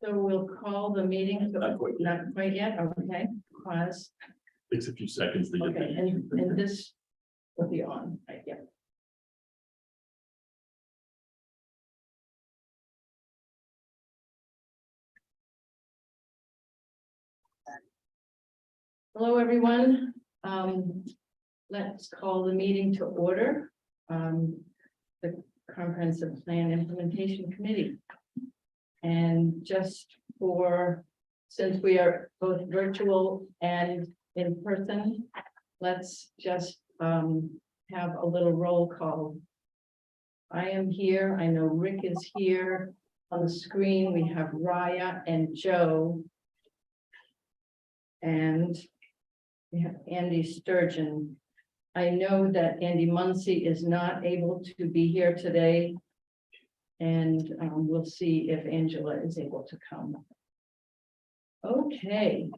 So we'll call the meeting, Not quite yet. not quite yet, okay, pause, Takes a few seconds to get okay, and this will be on, right, yeah. Hello, everyone. Let's call the meeting to order. The Comprehensive Plan Implementation Committee. And just since we are both virtual and in person, let's just have a little roll call. I am here. I know Rick is here. On the screen, we have Raya and Joe. And we have Andy Sturgeon. I know that Andy Muncy is not able to be here today. And we'll see if Angela is able to come. Okay.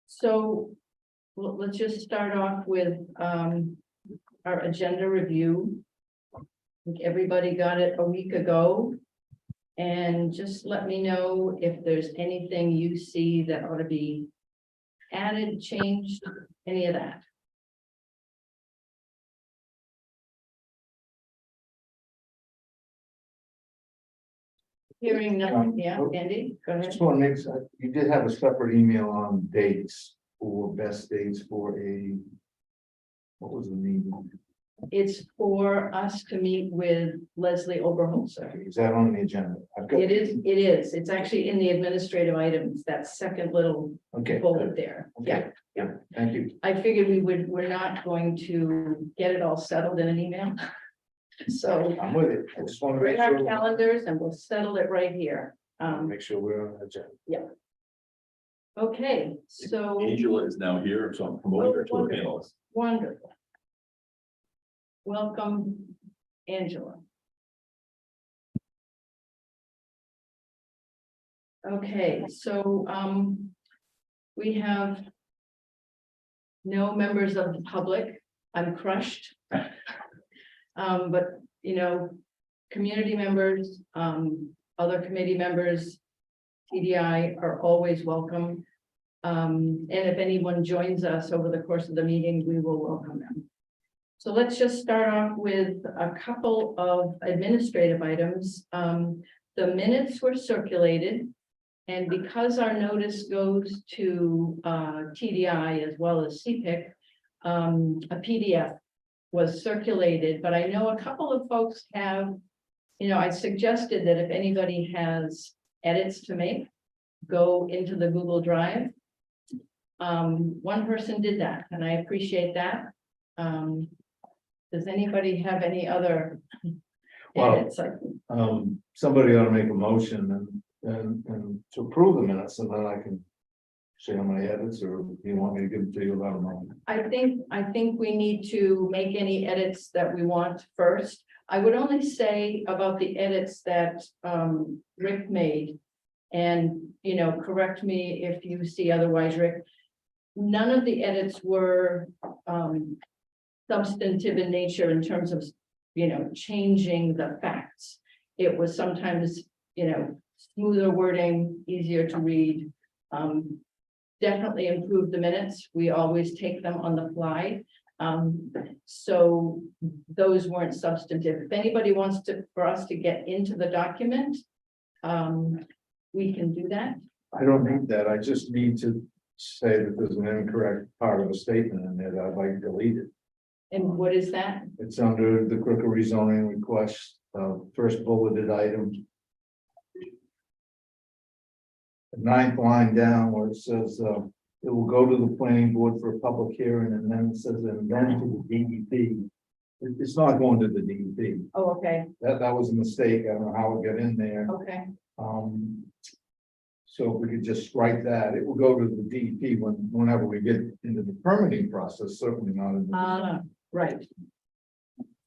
So let's just start off with our agenda review. I think everybody got it a week ago. And just let me know if there's anything you see that ought to be added, changed, any of that. Hearing nothing, yeah, Andy, go ahead. Just want to make, you did have a separate email on dates for best dates for what was the meeting? It's for us to meet with Leslie Oberholzer. Is that on the agenda? I've got. It is. It's actually in the administrative items, that second little Okay. bullet good. there. Okay, Yeah. good. Thank you. I figured we're not going to get it all settled in an email. So I'm with it. I just want to bring make our sure. calendars and we'll settle it right here. Make sure we're on the agenda. Okay, so. Angela is now here, so I'm promoting her to a Wonderful. panelist. Wonderful. Welcome, Angela. Okay, so we have no members of the public. I'm crushed. But community members, other committee members, TDI are always welcome. And if anyone joins us over the course of the meeting, we will welcome them. So let's just start off with a couple of administrative items. The minutes were circulated. And because our notice goes to TDI as well as Cpic, a PDF was circulated, but I know a couple of folks have, I suggested that if anybody has edits to make, go into the Google Drive. One person did that, and I appreciate that. Does anybody have any other edits? Somebody ought to make a motion and to approve the minutes, and then I can share my edits, or do you want me to give them to you about a moment? I think we need to make any edits that we want first. I would only say about the edits that Rick made, and correct me if you see otherwise, Rick. None of the edits were substantive in nature in terms of changing the facts. It was sometimes smoother wording, easier to read. Definitely improve the minutes. We always take them on the fly. So those weren't substantive. If anybody wants for us to get into the document, we can do that. I don't need that. I just need to say that there's an incorrect part of a statement in there that I'd like deleted. And what is that? It's under the Crooker rezoning request, first bulleted item. The ninth line down where it says, it will go to the planning board for a public hearing, and then it says, and then to the DEP. It's not going to the DEP. Oh, okay, That was a mistake. I don't know how it got in there. okay, So if we could just strike that, it will go to the DEP whenever we get into the permitting process, certainly not in the. right.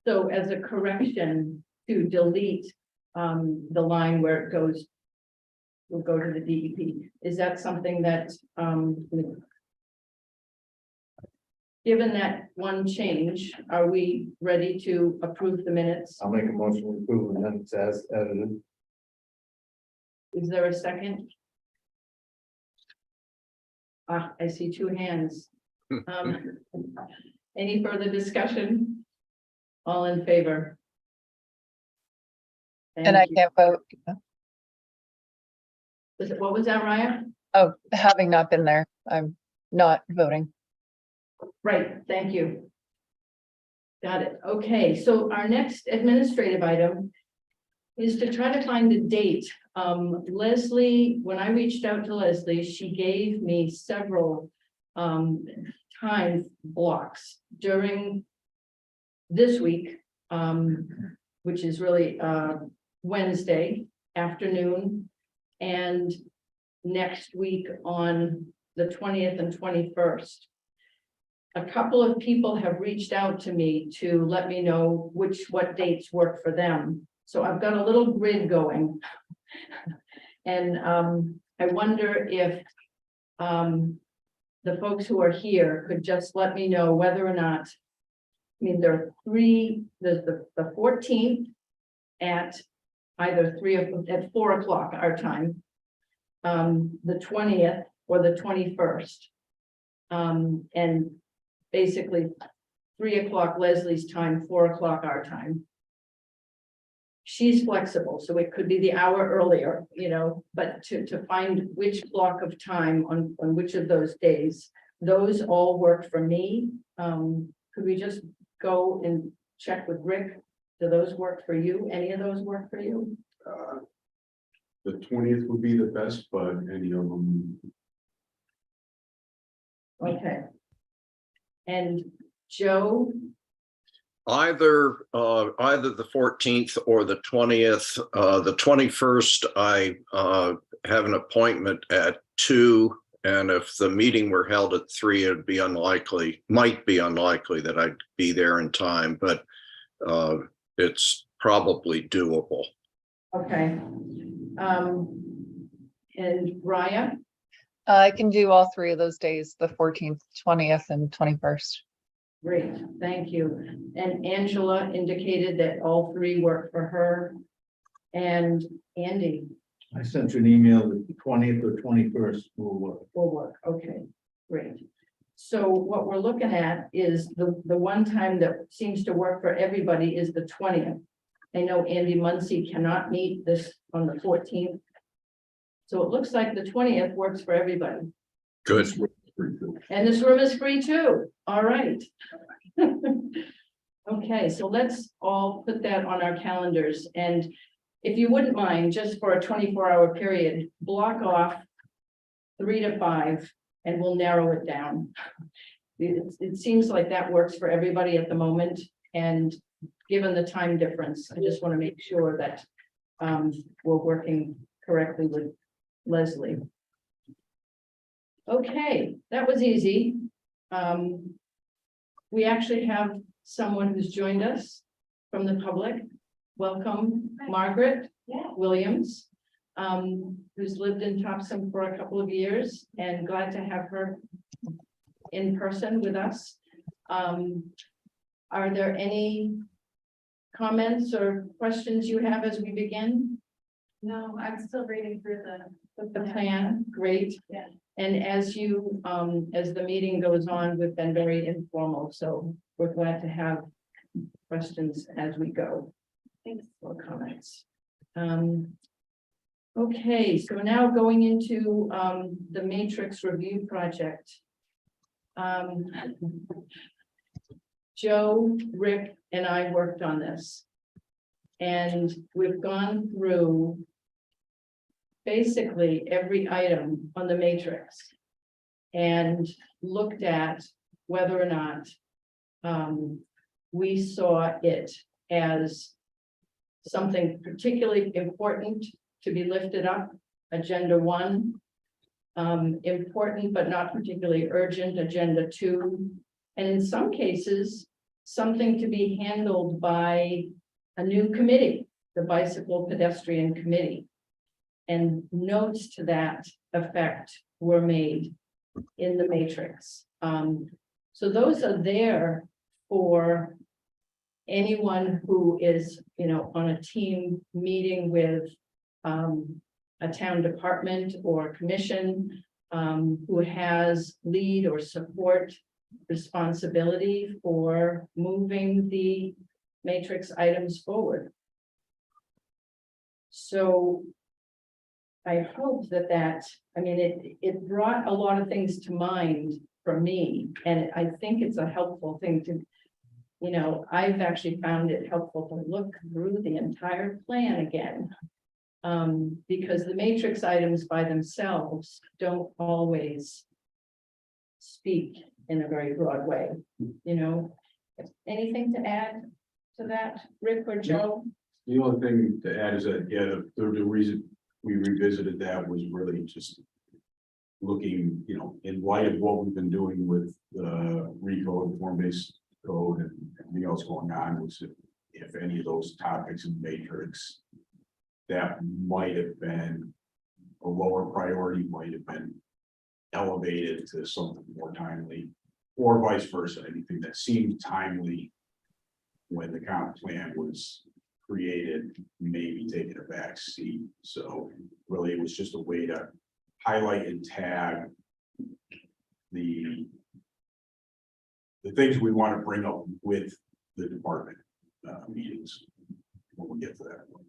So as a correction to delete the line where it goes, will go to the DEP. Is that something that given that one change, are we ready to approve the minutes? I'll make a motion to approve the minutes as edited. Is there a second? I see two hands. Any further discussion? All in favor? And I Thank you. can't vote. What was that, Raya? Oh, having not been there, I'm not voting. Right, thank you. Got it. Okay, so our next administrative item is to try to find a date. Leslie, when I reached out to Leslie, she gave me several time blocks during this week, which is really Wednesday afternoon, and next week on the 20th and 21st. A couple of people have reached out to me to let me know what dates work for them. So I've got a little grid going. And I wonder if the folks who are here could just let me know whether or not, I mean, there are three, there's the 14th at either 4 o'clock our time, the 20th or the 21st. And basically 3 o'clock Leslie's time, 4 o'clock our time. She's flexible, so it could be the hour earlier, you know, but to find which block of time on which of those days, those all work for me. Could we just go and check with Rick? Do those work for you? Any of those work for you? The 20th would be the best, but any of them, Okay. And Joe, Either the 14th or the 20th. The 21st, I have an appointment at 2, and if the meeting were held at 3, it'd be might be unlikely that I'd be there in time, but it's probably doable. okay. And Raya, I can do all 3 of those days, the 14th, 20th, and 21st. great, thank you. And Angela indicated that all 3 work for her. And Andy I sent you an email that the 20th or 21st will work. will work, okay, great. So what we're looking at is the one time that seems to work for everybody is the 20th. I know Andy Muncy cannot meet this on the 14th. So it looks like the 20th works for everybody. Good. And this room is free too. All right. Okay, so let's all put that on our calendars. And if you wouldn't mind, just for a 24-hour period, block off 3 to 5 and we'll narrow it down. It seems like that works for everybody at the moment. And given the time difference, I just want to make sure that we're working correctly with Leslie. Okay, that was easy. We actually have someone who's joined us from the public. Welcome, Margaret Williams, who's lived in Topsham for a couple of years, and glad to have her in person with us. Are there any comments or questions you have as we begin? No, I'm still reading through The plan, great. Yeah. And as you, as the meeting goes on, we've been very informal, so we're glad to have questions as we go. Thanks. Or comments. Okay, so now going into the matrix review project. Joe, Rick, and I worked on this. And we've gone through basically every item on the matrix and looked at whether or not we saw it as something particularly important to be lifted up, agenda 1, important but not particularly urgent, agenda 2, and in some cases, something to be handled by a new committee, the Bicycle Pedestrian Committee. And notes to that effect were made in the matrix. So those are there for anyone who is, you know, on a team meeting with a town department or commission who has lead or support responsibility for moving the matrix items forward. So I hope that, I mean, it brought a lot of things to mind for me, and I think it's a helpful thing to, you know, I've actually found it helpful to look through the entire plan again. Because the matrix items by themselves don't always speak in a very broad way, you know. Anything to add to that, Rick or Joe? The only thing to add is that, yeah, the reason we revisited that was really just looking, you know, in light of what we've been doing with the recode, form-based code, and everything else going on, was if any of those topics in matrix that might have been a lower priority, might have been elevated to something more timely, or vice versa. Anything that seemed timely when the comp plan was created, maybe taking a back seat. So really, it was just a way to highlight and tag the things we want to bring up with the department meetings when we get to that point.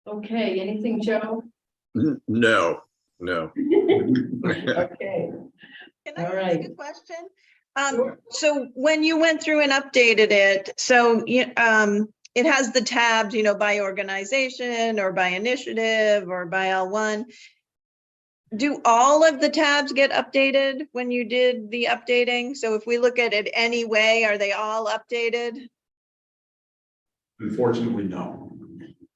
Okay, anything, Joe? No. Okay, Can All I ask right. a question? Sure. So when you went through and updated it, so it has the tabs, you know, by organization or by initiative or by L1. Do all of the tabs get updated when you did the updating? So if we look at it anyway, are they all updated? Unfortunately, no.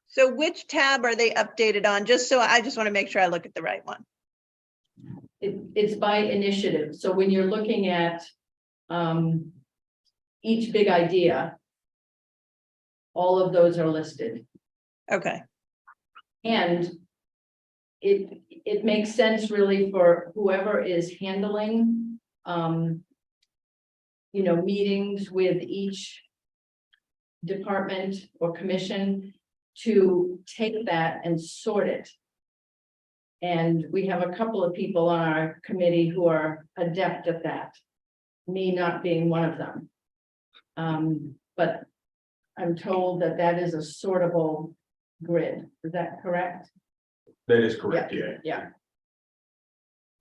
So which tab are they updated on? Just so I just want to make sure I look at the right one. it's by initiative, so when you're looking at each big idea, all of those are listed. Okay, And it makes sense really for whoever is handling, you know, meetings with each department or commission to take that and sort it. And we have a couple of people on our committee who are adept at that, me not being one of them. But I'm told that that is a sortable grid. Is that correct? That is correct, yeah. Yeah.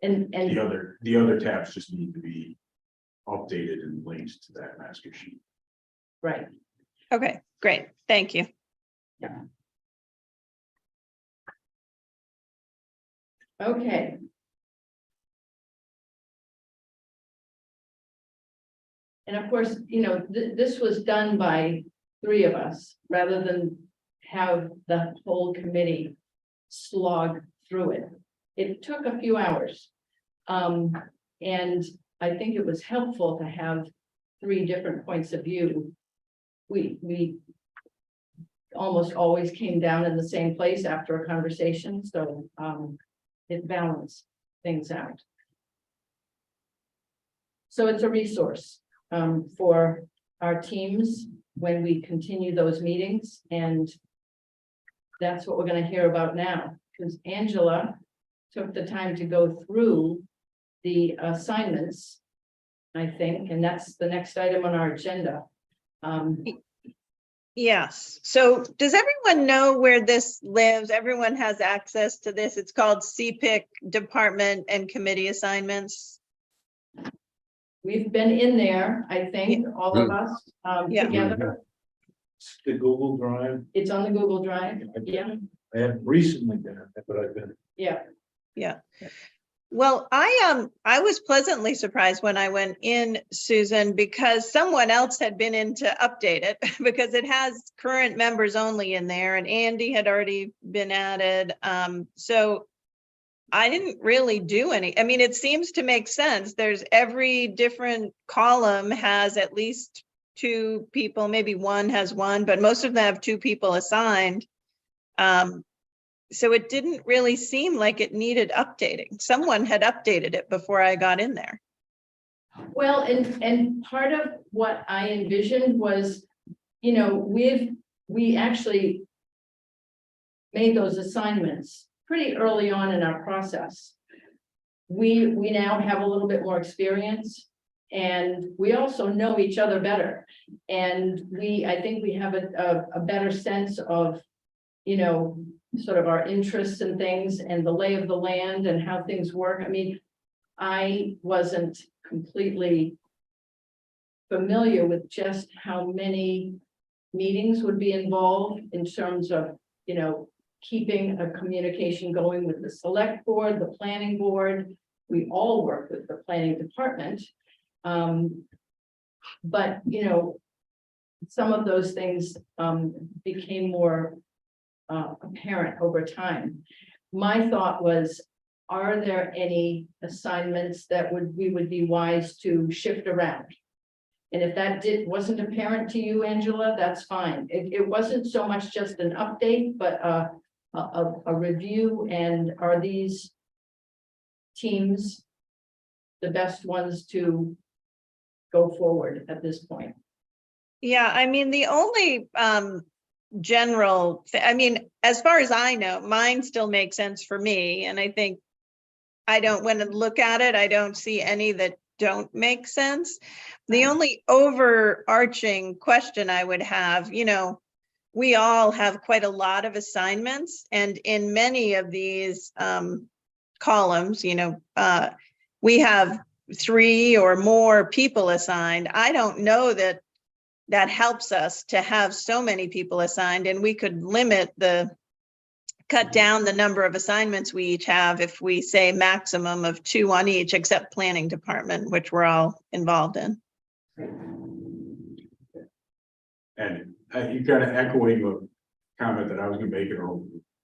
And The other tabs just need to be updated and linked to that master sheet. right, okay, great. Thank you. okay. And of course, you know, this was done by 3 of us rather than have the whole committee slog through it. It took a few hours. And I think it was helpful to have 3 different points of view. We almost always came down in the same place after a conversation, so it balanced things out. So it's a resource for our teams when we continue those meetings, and that's what we're going to hear about now, because Angela took the time to go through the assignments, I think, and that's the next item on our agenda. Yes. So does everyone know where this lives? Everyone has access to this. It's called Cpic Department and Committee Assignments. We've been in there, I think, all of us Yeah. together. The Google Drive, It's on the Google Drive. Yeah, I haven't recently been in it, but I've been. yeah. Yeah. Well, I was pleasantly surprised when I went in, Susan, because someone else had been in to update it because it has current members only in there, and Andy had already been added. So I didn't really do any. I mean, it seems to make sense. There's every different column has at least 2 people, maybe one has 1, but most of them have 2 people assigned. So it didn't really seem like it needed updating. Someone had updated it before I got in there. Well, and part of what I envisioned was, you know, we actually made those assignments pretty early on in our process. We now have a little bit more experience, and we also know each other better. And I think we have a better sense of, you know, sort of our interests and things and the lay of the land and how things work. I mean, I wasn't completely familiar with just how many meetings would be involved in terms of, you know, keeping a communication going with the select board, the planning board. We all work with the planning department. But, you know, some of those things became more apparent over time. My thought was, are there any assignments that we would be wise to shift around? And if that wasn't apparent to you, Angela, that's fine. It wasn't so much just an update, but a review. And are these teams the best ones to go forward at this point? Yeah, I mean, the only I mean, as far as I know, mine still makes sense for me. And I think when I look at it, I don't see any that don't make sense. The only overarching question I would have, you know, we all have quite a lot of assignments, and in many of these columns, you know, we have 3 or more people assigned. I don't know that that helps us to have so many people assigned, and we could cut down the number of assignments we each have if we say maximum of 2 on each, except planning department, which we're all involved in. And you kind of echoing a comment that I was gonna make in a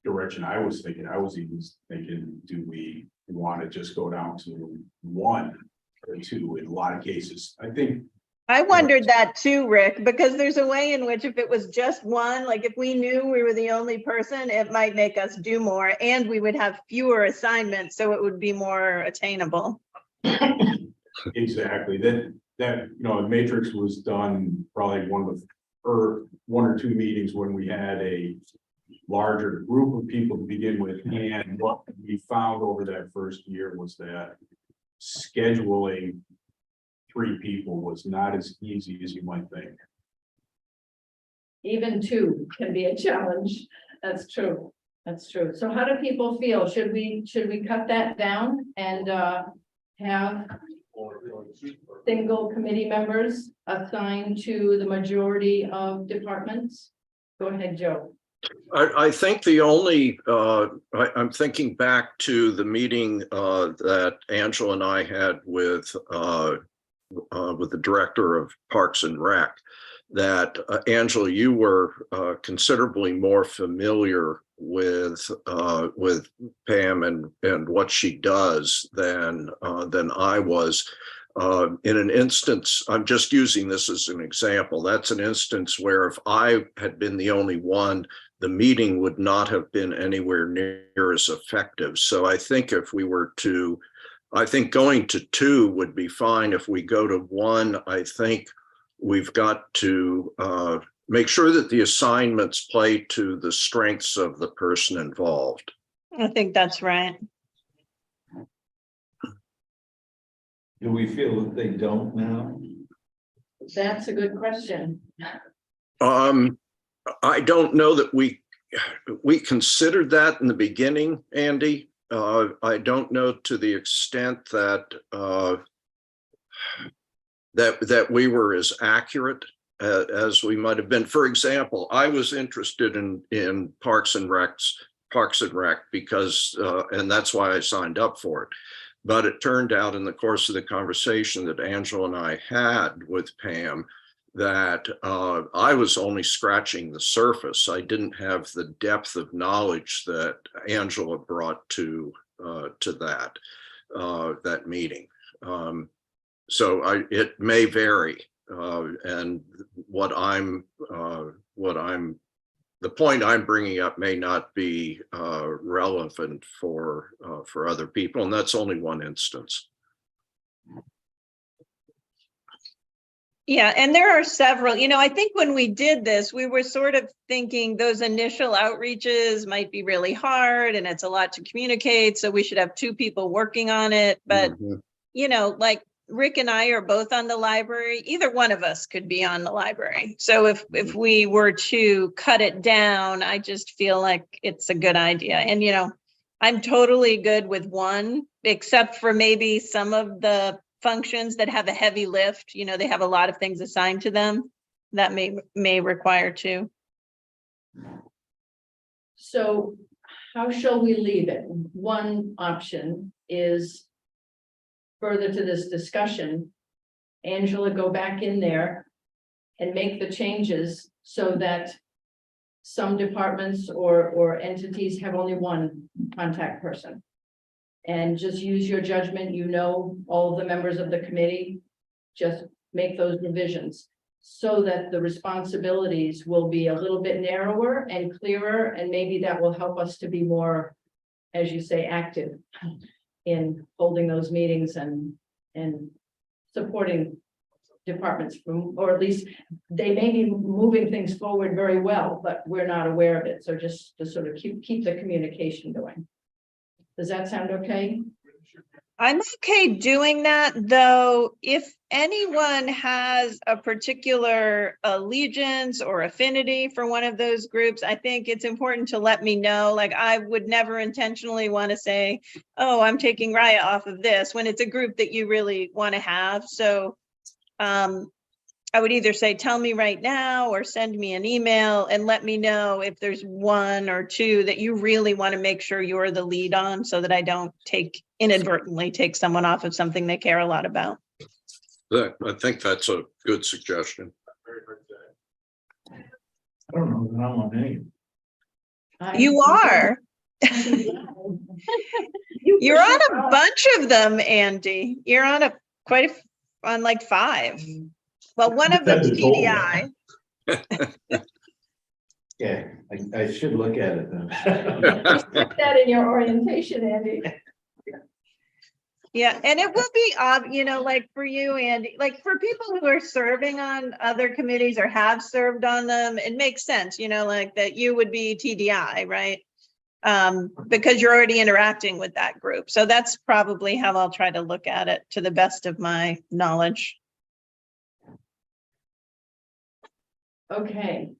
direction I was thinking. I was even thinking, do we want to just go down to 1 or 2 in a lot of cases? I wondered that too, Rick, because there's a way in which if it was just 1, like if we knew we were the only person, it might make us do more, and we would have fewer assignments, so it would be more attainable. Exactly. That you know, Matrix was done probably one or 2 meetings when we had a larger group of people to begin with, and what we found over that first year was that scheduling 3 people was not as easy as you might think. Even 2 can be a challenge. That's true. That's true. So how do people feel? Should we cut that down and have single committee members assigned to the majority of departments? Go ahead, Joe. I think the only, I'm thinking back to the meeting that Angela and I had with the director of Parks and Rec, that Angela, you were considerably more familiar with Pam and what she does than I was. In an instance, I'm just using this as an example. That's an instance where if I had been the only one, the meeting would not have been anywhere near as effective. So I think if we were to, I think going to 2 would be fine. If we go to 1, I think we've got to make sure that the assignments play to the strengths of the person involved. I think that's right. Do we feel that they don't now? That's a good question. I don't know that we considered that in the beginning, Andy. I don't know to the extent that that we were as accurate as we might have been. For example, I was interested in Parks and Rec because, and that's why I signed up for it. But it turned out in the course of the conversation that Angela and I had with Pam that I was only scratching the surface. I didn't have the depth of knowledge that Angela brought to that meeting. So it may vary, and the point I'm bringing up may not be relevant for other people, and that's only one instance. Yeah, and there are several, I think when we did this, we were sort of thinking those initial outreaches might be really hard and it's a lot to communicate. So we should have two people working on it. But, Mhm. like Rick and I are both on the library. Either one of us could be on the library. So if we were to cut it down, I just feel like it's a good idea. And, I'm totally good with one, except for maybe some of the functions that have a heavy lift, they have a lot of things assigned to them that may require two. So how shall we leave it? One option is further to this discussion, Angela, go back in there and make the changes so that some departments or entities have only one contact person. And just use your judgment, all of the members of the committee, just make those revisions so that the responsibilities will be a little bit narrower and clearer, and maybe that will help us to be more, as you say, active in holding those meetings and supporting departments from, or at least they may be moving things forward very well, but we're not aware of it. So just to sort of keep the communication going. Does that sound okay? I'm okay doing that, though. If anyone has a particular allegiance or affinity for one of those groups, I think it's important to let me know. Like, I would never intentionally want to say, oh, I'm taking Raya off of this, when it's a group that you really want to have. So I would either say, tell me right now, or send me an email and let me know if there's one or two that you really want to make sure you're the lead on, so that I don't inadvertently take someone off of something they care a lot about. I think that's a good suggestion. I don't know that I'm on any. You are. You're on a bunch of them, Andy. You're on on like 5. Well, one of them's TDI. Yeah, I should look at it then. Put that in your orientation, Andy. Yeah, and it will be, like for you, Andy, like for people who are serving on other committees or have served on them, it makes sense, like that you would be TDI, right? Because you're already interacting with that group. So that's probably how I'll try to look at it, to the best of my knowledge. Okay,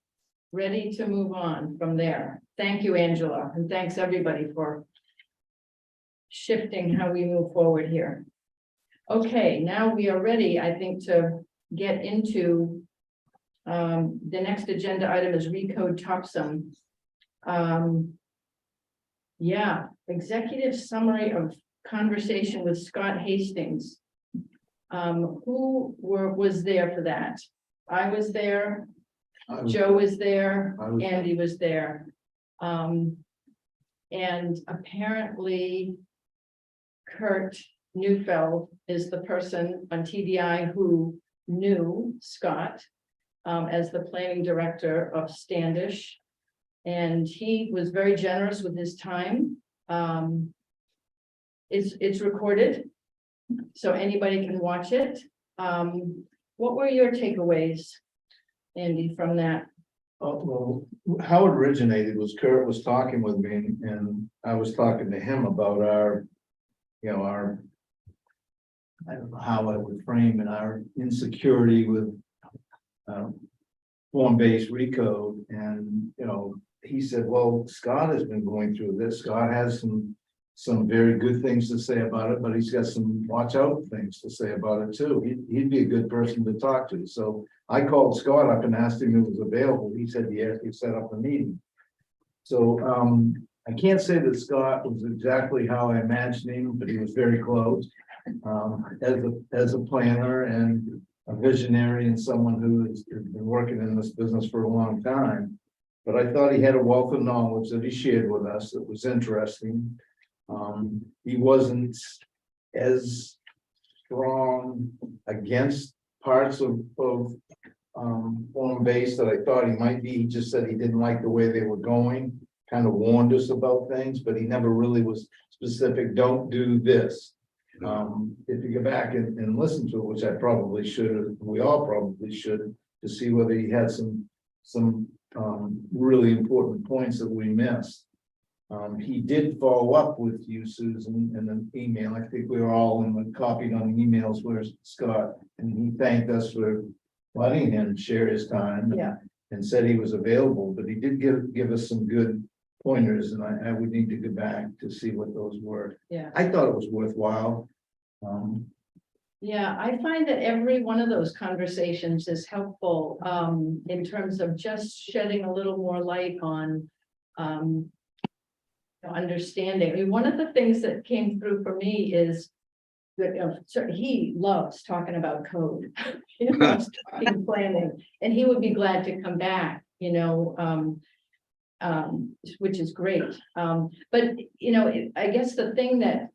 ready to move on from there. Thank you, Angela, and thanks everybody for shifting how we move forward here. Okay, now we are ready, I think, to get into the next agenda item is Recode Topsham. Yeah, executive summary of conversation with Scott Hastings. Who was there for that? I was there. Joe was there, Andy was there. And apparently Kurt Neufeld is the person on TDI who knew Scott as the planning director of Standish. And he was very generous with his time. It's recorded, so anybody can watch it. What were your takeaways, Andy, from that? Well, how it originated was Kurt was talking with me and I was talking to him about our, I don't know how I would frame it, our insecurity with form-based recode. And, he said, well, Scott has been going through this. Scott has some very good things to say about it, but he's got some watch out things to say about it too. He'd be a good person to talk to. So I called Scott up and asked him if he was available. He said, yes, he set up a meeting. So I can't say that Scott was exactly how I imagined him, but he was very close as a planner and a visionary and someone who has been working in this business for a long time. But I thought he had a wealth of knowledge that he shared with us that was interesting. He wasn't as strong against parts of form-based that I thought he might be. He just said he didn't like the way they were going, kind of warned us about things, but he never really was specific, don't do this. If you go back and listen to it, which I probably should, we all probably should, to see whether he had some really important points that we missed. He did follow up with you, Susan, in an email. I think we were all copied on the emails where Scott, and he thanked us for letting him share his time. Yeah. And said he was available, but he did give us some good pointers, and I would need to go back to see what those were. Yeah. I thought it was worthwhile. Yeah, I find that every one of those conversations is helpful, in terms of just shedding a little more light on, understanding. I mean, one of the things that came through for me is that, he loves talking about code. He loves talking planning, and he would be glad to come back, which is great. But, I guess the thing that,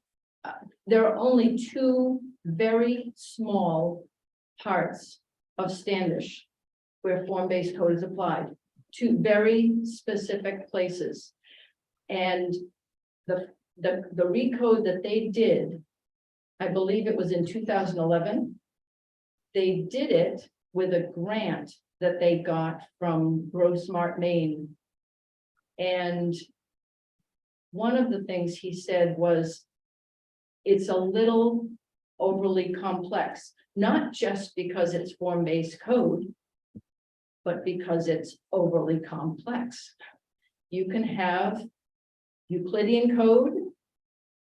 there are only two very small parts of Standish where form-based code is applied, two very specific places. And the recode that they did, I believe it was in 2011. They did it with a grant that they got from Grow Smart Maine. And one of the things he said was, it's a little overly complex, not just because it's form-based code, but because it's overly complex. You can have Euclidean code,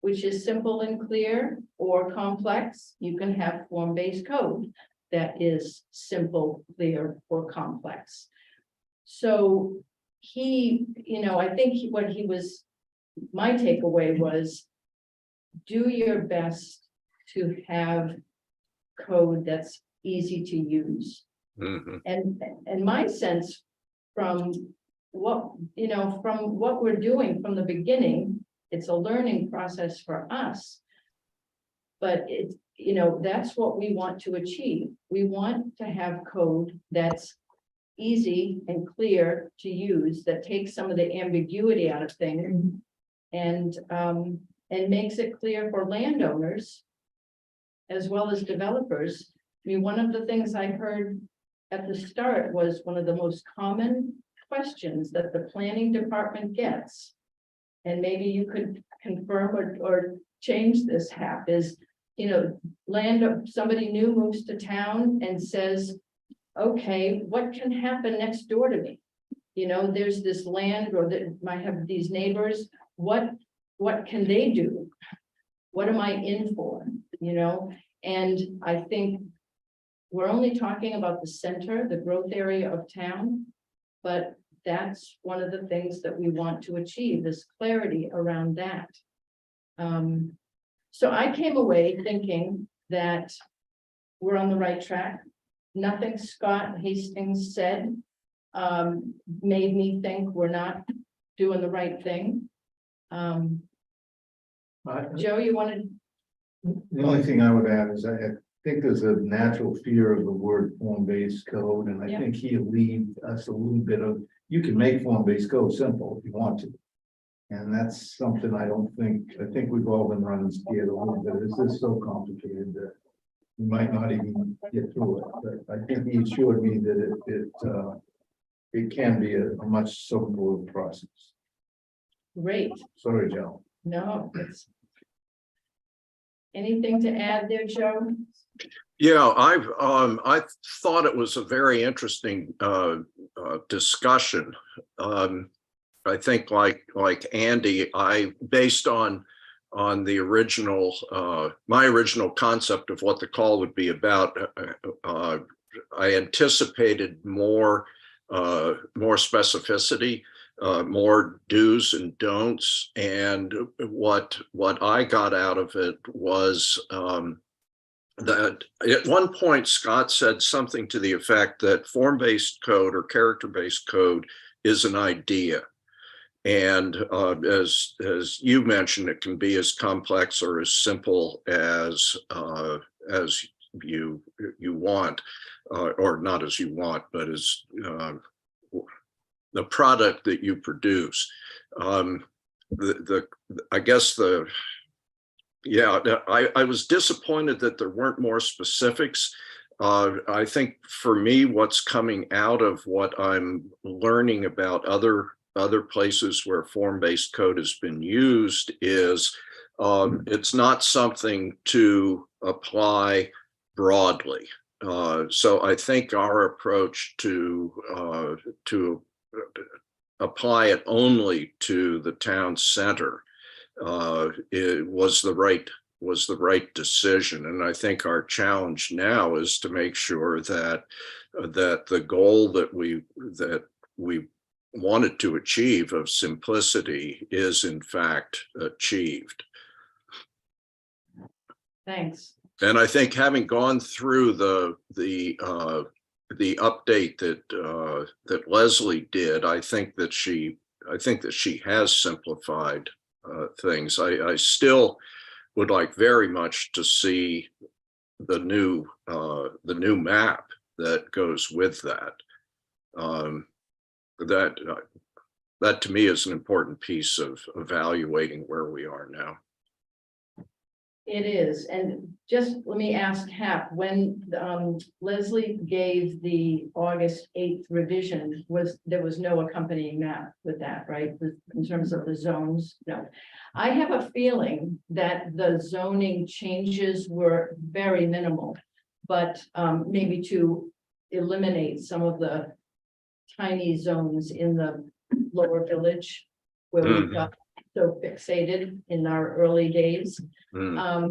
which is simple and clear, or complex. You can have form-based code that is simple, clear, or complex. So he, I think my takeaway was, do your best to have code that's easy to use. Mhm. And my sense from what we're doing from the beginning, it's a learning process for us. But that's what we want to achieve. We want to have code that's easy and clear to use, that takes some of the ambiguity out of things, and makes it clear for landowners as well as developers. I mean, one of the things I heard at the start was one of the most common questions that the planning department gets, and maybe you could confirm or change this, Hap, is, somebody new moves to town and says, okay, what can happen next door to me? There's this land, or that might have these neighbors. What can they do? What am I in for? And I think we're only talking about the center, the growth area of town, but that's one of the things that we want to achieve, this clarity around that. So I came away thinking that we're on the right track. Nothing Scott Hastings said made me think we're not doing the right thing. Joe, you wanted? The only thing I would add is I think there's a natural fear of the word form-based code, and I Yeah. think he'll leave us a little bit of, you can make form-based code simple if you want to. And that's something I think we've all been running scared a little bit. This is so complicated that we might not even get through it. But I think he assured me that it can be a much simpler process. Great. Sorry, Joe. No, it's. Anything to add there, Joe? Yeah, I thought it was a very interesting discussion. I think like Andy, based on the original, my original concept of what the call would be about, I anticipated more specificity, more do's and don'ts, and what I got out of it was that at one point Scott said something to the effect that form-based code or character-based code is an idea. And as you mentioned, it can be as complex or as simple as you want, or not as you want, but as the product that you produce. I guess the Yeah, I was disappointed that there weren't more specifics. I think for me, what's coming out of what I'm learning about other places where form-based code has been used is it's not something to apply broadly. So I think our approach to apply it only to the town center it was the right decision. And I think our challenge now is to make sure that the goal that we wanted to achieve of simplicity is in fact achieved. Thanks. And I think having gone through the update that Leslie did, I think that she has simplified things. I still would like very much to see the new map that goes with that. That to me is an important piece of evaluating where we are now. It is, and just let me ask Hap, when Leslie gave the August 8th revision, there was no accompanying map with that, right? In terms of the zones, no. I have a feeling that the zoning changes were very minimal, but maybe to eliminate some of the tiny zones in the lower village where we got so fixated in our early days. But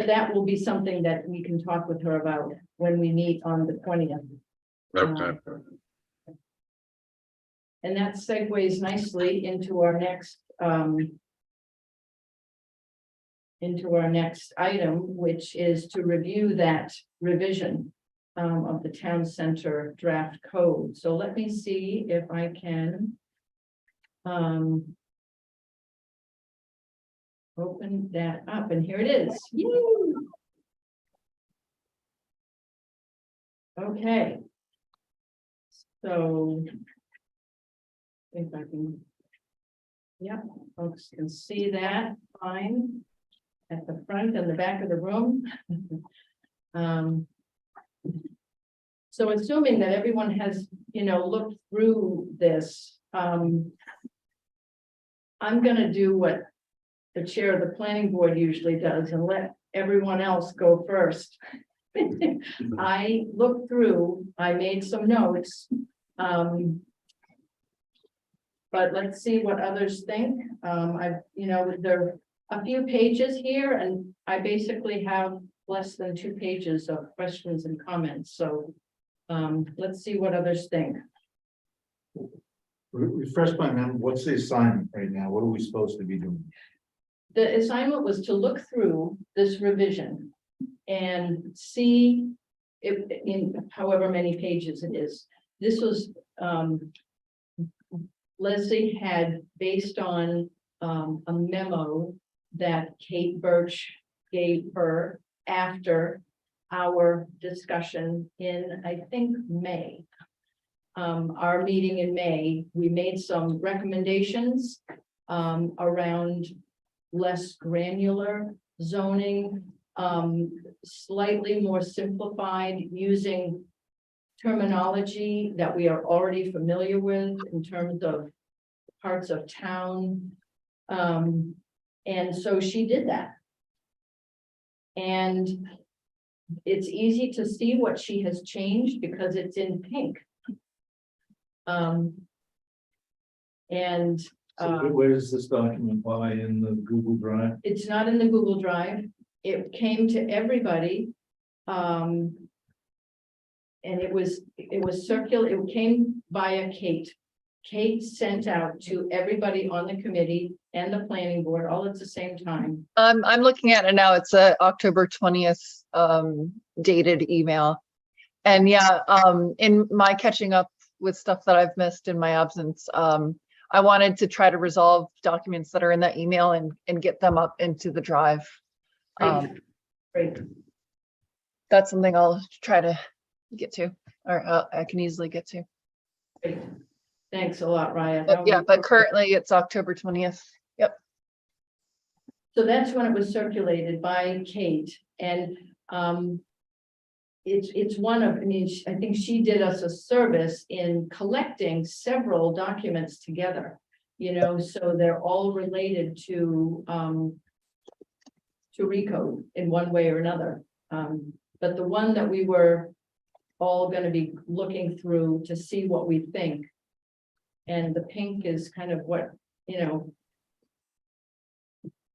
that will be something that we can talk with her about when we meet on the 20th. Okay. And that segues nicely into our next item, which is to review that revision of the town center draft code. So let me see if I can open that up, and here it is. Yay! Okay. So if I can, yeah, folks can see that fine at the front and the back of the room. So assuming that everyone has, looked through this, I'm going to do what the chair of the planning board usually does and let everyone else go first. I looked through, I made some notes, but let's see what others think. There are a few pages here, and I basically have less than 2 pages of questions and comments. So let's see what others think. Refresh my memory, what's the assignment right now? What are we supposed to be doing? The assignment was to look through this revision and see if in however many pages it is. This was Leslie had based on a memo that Kate Birch gave her after our discussion in, I think, May. Our meeting in May, we made some recommendations around less granular zoning, slightly more simplified, using terminology that we are already familiar with in terms of parts of town. And so she did that. And it's easy to see what she has changed because it's in pink. So where does this document lie in the Google Drive? It's not in the Google Drive. It came to everybody. And it was circular. It came via Kate. Kate sent out to everybody on the committee and the planning board all at the same time. I'm looking at it now. It's a October 20th dated email. And yeah, in my catching up with stuff that I've missed in my absence, I wanted to try to resolve documents that are in that email and get them up into the drive. Great. That's something I'll try to get to, or I can easily get to. Great. Thanks a lot, Raya. But yeah, but currently it's October 20th. Yep. So that's when it was circulated by Kate, and it's one of, I mean, I think she did us a service in collecting several documents together, you know, so they're all related to recode in one way or another. But the one that we were all gonna be looking through to see what we think. And the pink is kind of what, you know,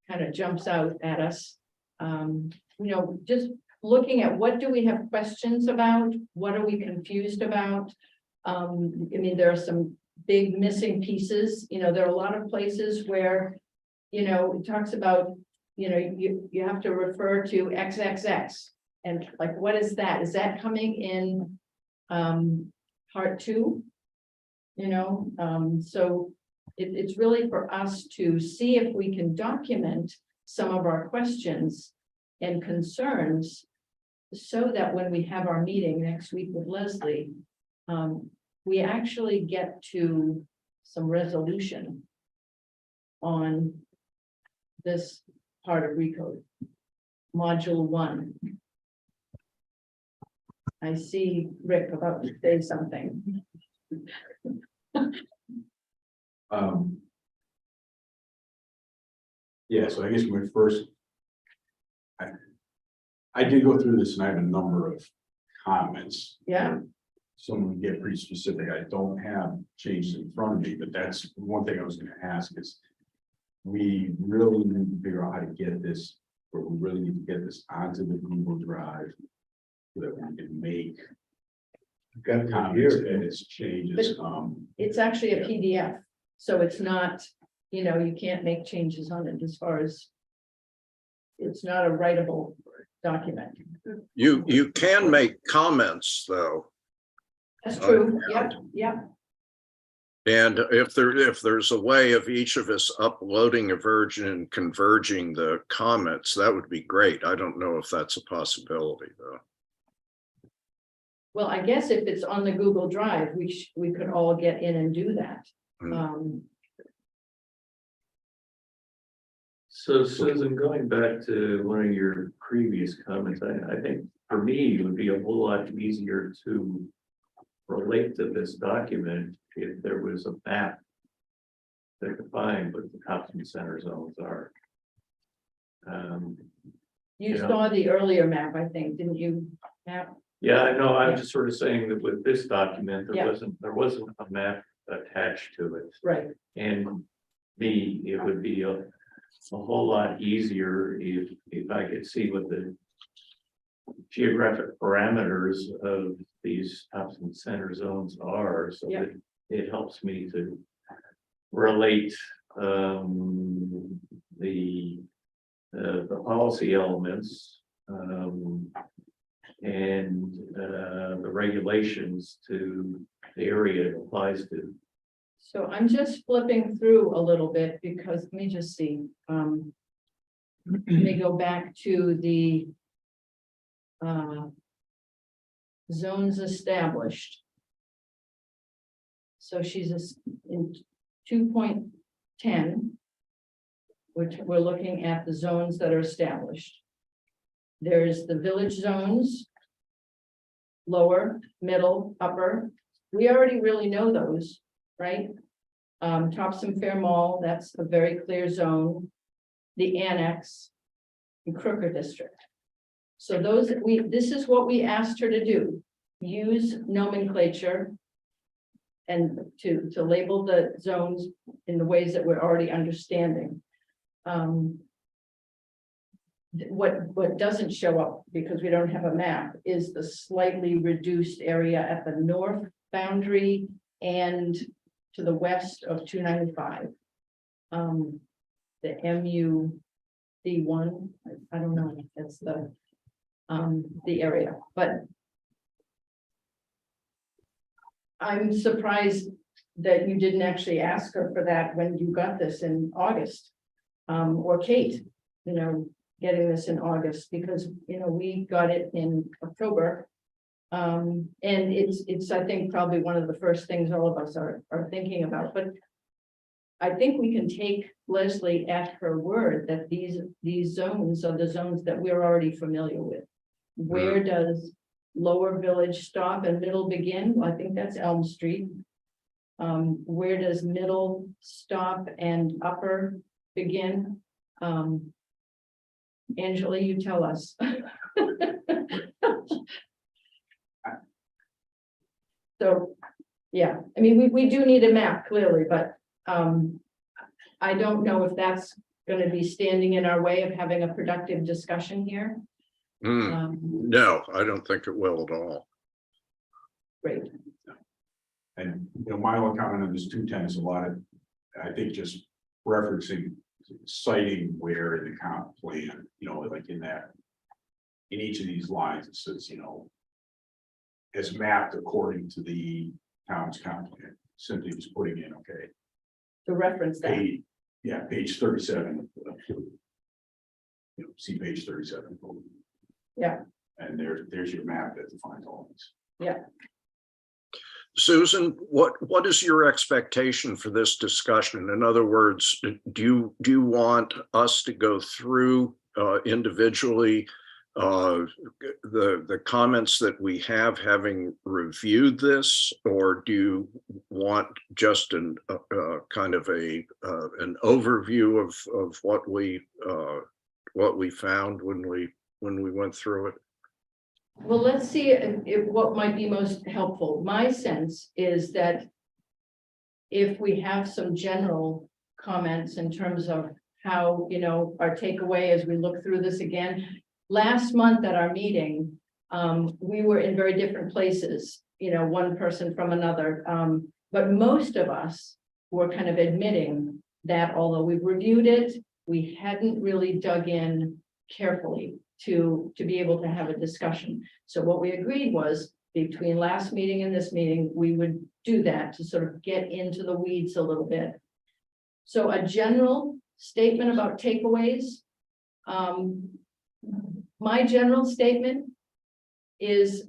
kind of jumps out at us. You know, just looking at what do we have questions about? What are we confused about? I mean, there are some big missing pieces, you know, there are a lot of places where, you know, it talks about, you know, you have to refer to XXX. And like, what is that? Is that coming in part 2? You know, so it's really for us to see if we can document some of our questions and concerns so that when we have our meeting next week with Leslie, we actually get to some resolution on this part of recode. Module 1. I see Rick about to say something. Yeah, so I guess my first. I did go through this and I have a number of comments. Yeah. Some would get pretty specific. I don't have changes in front of me, but that's one thing I was gonna ask is. We really need to figure out how to get this, or we really need to get this onto the Google Drive. So that we can make Got it comments, here. edits, changes, It's actually a Yeah. PDF, so it's not, you know, you can't make changes on it as far as. It's not a writable document. You can make comments, though. That's true, yep, yep. And if there's a way of each of us uploading a version and converging the comments, that would be great. I don't know if that's a possibility, though. Well, I guess if it's on the Google Drive, we could all get in and do that. Hmm. So Susan, going back to one of your previous comments, I think for me, it would be a whole lot easier to relate to this document if there was a map that defined what the Topsham Center zones are. You Yeah. saw the earlier map, I think, didn't you? Map? Yeah, I know, I'm Yeah. just sort of saying that with this document, Yeah. there wasn't a map attached to it. Right, And it would be a whole lot easier if I could see what the geographic parameters of these Topsham Center zones are, so Yeah. that it helps me to relate the policy elements and the regulations to the area it applies to. so I'm just flipping through a little bit because, let me just see. Let me go back to the zones established. So she's in 2.10, which we're looking at the zones that are established. There's the village zones, lower, middle, upper. We already really know those, right? Topsham Fair Mall, that's a very clear zone. The annex and Crooker District. So this is what we asked her to do, use nomenclature and to label the zones in the ways that we're already understanding. What doesn't show up, because we don't have a map, is the slightly reduced area at the north boundary and to the west of 295. The MUD1, I don't know, that's the area, but I'm surprised that you didn't actually ask her for that when you got this in August. Or Kate, you know, getting this in August, because, you know, we got it in October. And it's, I think, probably one of the first things all of us are thinking about, but I think we can take Leslie at her word that these zones are the zones that we're already familiar with. Where does Lower Village stop and Middle begin? Well, I think that's Elm Street. Where does Middle stop and Upper begin? Angela, you tell us. So, yeah, I mean, we do need a map clearly, but I don't know if that's going to be standing in our way of having a productive discussion here. No, I don't think it will at all. Great. And, you know, my only comment on this 210 is a lot of, I think, just referencing, citing where in the comp plan, you know, like in each of these lines, it says, you know, as mapped according to the town's comp plan, simply just putting in, okay, To reference that. page 37. You know, see page 37. Yeah. And there's your map that defines all this. Yeah. Susan, what is your expectation for this discussion? In other words, do you want us to go through individually the comments that we have, having reviewed this, or do you want just an kind of an overview of what we found when we went through it? Well, let's see if what might be most helpful. My sense is that if we have some general comments in terms of how, you know, our takeaway as we look through this again. Last month at our meeting, we were in very different places, you know, one person from another. But most of us were kind of admitting that although we've reviewed it, we hadn't really dug in carefully to be able to have a discussion. So what we agreed was between last meeting and this meeting, we would do that to sort of get into the weeds a little bit. So a general statement about takeaways. My general statement is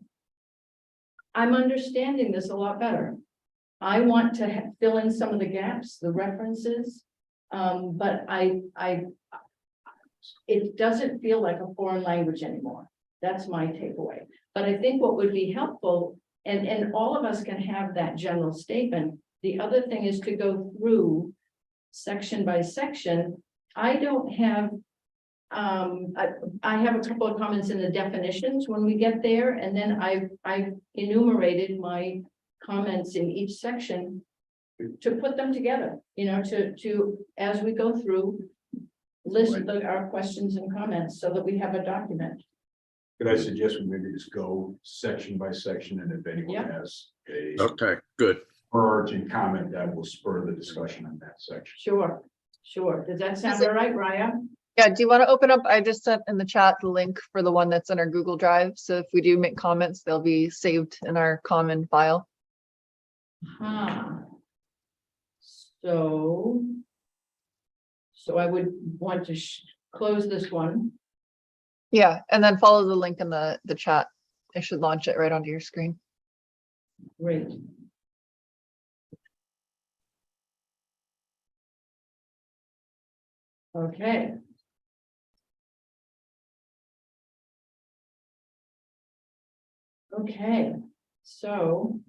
I'm understanding this a lot better. I want to fill in some of the gaps, the references, but it doesn't feel like a foreign language anymore. That's my takeaway. But I think what would be helpful, and all of us can have that general statement. The other thing is to go through section by section. I don't have, I have a couple of comments in the definitions when we get there, and then I've enumerated my comments in each section to put them together, you know, to as we go through, list our questions and comments so that we have a document. Could I suggest we maybe just go section by section, and if anyone Yeah. has a Okay, good. urgent comment, that will spur the discussion on that section. Sure, sure. Does that sound all right, Raya? Yeah, do you want to open up? I just sent in the chat the link for the one that's in our Google Drive. So if we do make comments, they'll be saved in our common file. So I would want to close this one. Yeah, and then follow the link in the chat. I should launch it right onto your screen. Great. Okay. Okay, so,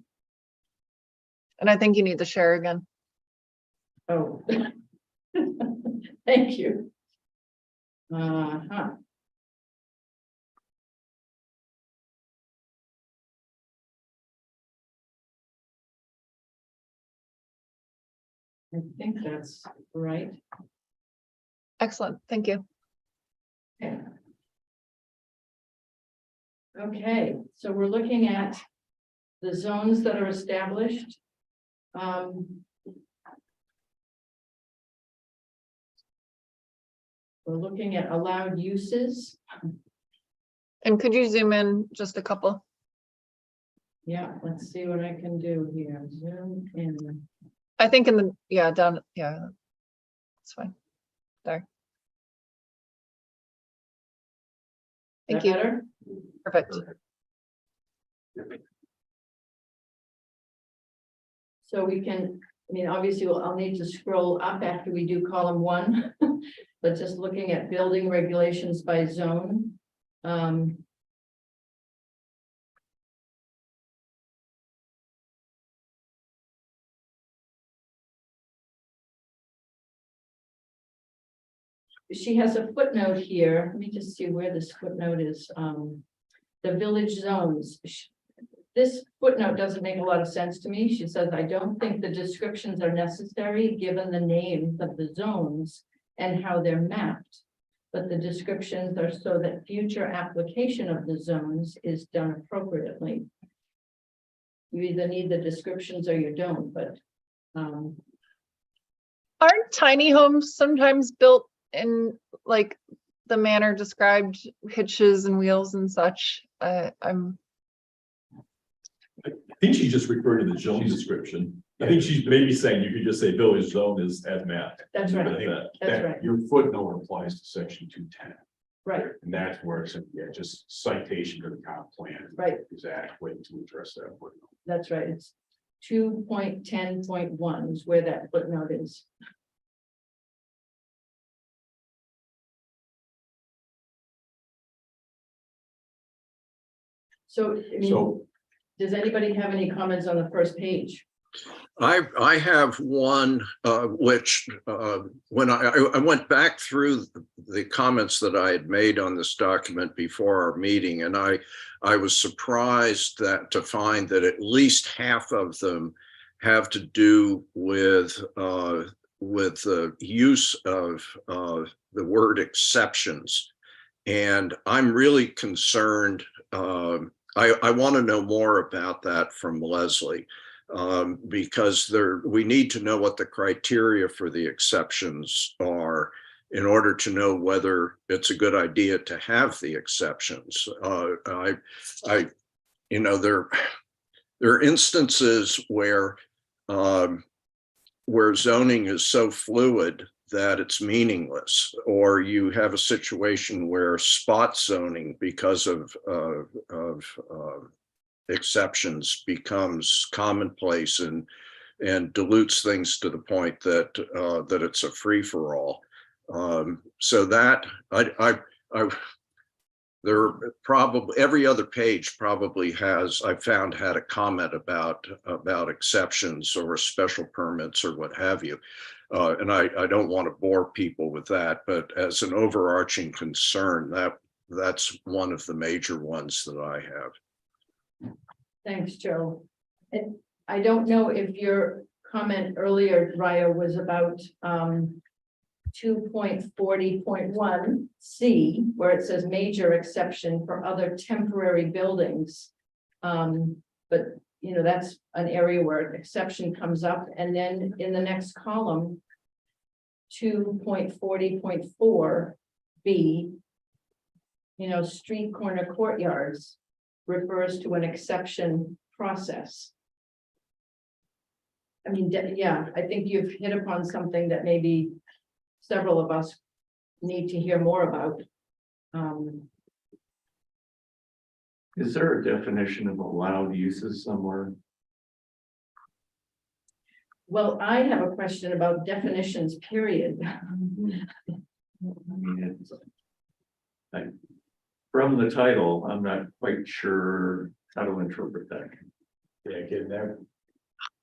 And I think you need to share again. oh. Thank you. Uh-huh. I think that's right. Excellent, thank you. Okay. Okay, so we're looking at the zones that are established. We're looking at allowed uses. And could you zoom in just a couple? Yeah, let's see what I can do here. Zoom in. I think in the, yeah, down, yeah. That's fine. There. Thank Is that you. better? Perfect. So we can I mean, obviously, I'll need to scroll up after we do column 1, but just looking at building regulations by zone. She has a footnote here. Let me just see where this footnote is. The village zones. This footnote doesn't make a lot of sense to me. She says, I don't think the descriptions are necessary given the names of the zones and how they're mapped. But the descriptions are so that future application of the zones is done appropriately. You either need the descriptions or you don't, but Aren't tiny homes sometimes built in like the manner described, hitches and wheels and such? I'm I think she's just referring to the zone description. I think she's maybe saying you could just say village zone is as mapped. that's right. That's That right. your footnote applies to section 210, Right, and that's where it's, yeah, just citation to the comp plan. right. Is adequate to address that footnote. That's right. It's 2.10.1 is where that footnote is. So, I mean, So, does anybody have any comments on the first page? I have one, which, when I went back through the comments that I had made on this document before our meeting, and I was surprised to find that at least half of them have to do with the use of the word exceptions. And I'm really concerned. I want to know more about that from Leslie. Because we need to know what the criteria for the exceptions are in order to know whether it's a good idea to have the exceptions. There are instances where zoning is so fluid that it's meaningless, or you have a situation where spot zoning, because of exceptions, becomes commonplace and dilutes things to the point that it's a free-for-all. So that there are probably every other page probably has, I found, had a comment about exceptions or special permits or what have you. And I don't want to bore people with that, but as an overarching concern, that's one of the major ones that I have. Thanks, Joe. And I don't know if your comment earlier, Raya, was about 2.40.1 C, where it says major exception for other temporary buildings. But that's an area where exception comes up, and then in the next column, 2.40.4 B, street corner courtyards refers to an exception process. I mean, yeah, I think you've hit upon something that maybe several of us need to hear more about. Is there a definition of allowed uses somewhere? Well, I have a question about definitions, period. I mean, from the title, I'm not quite sure how to interpret that. yeah, again, that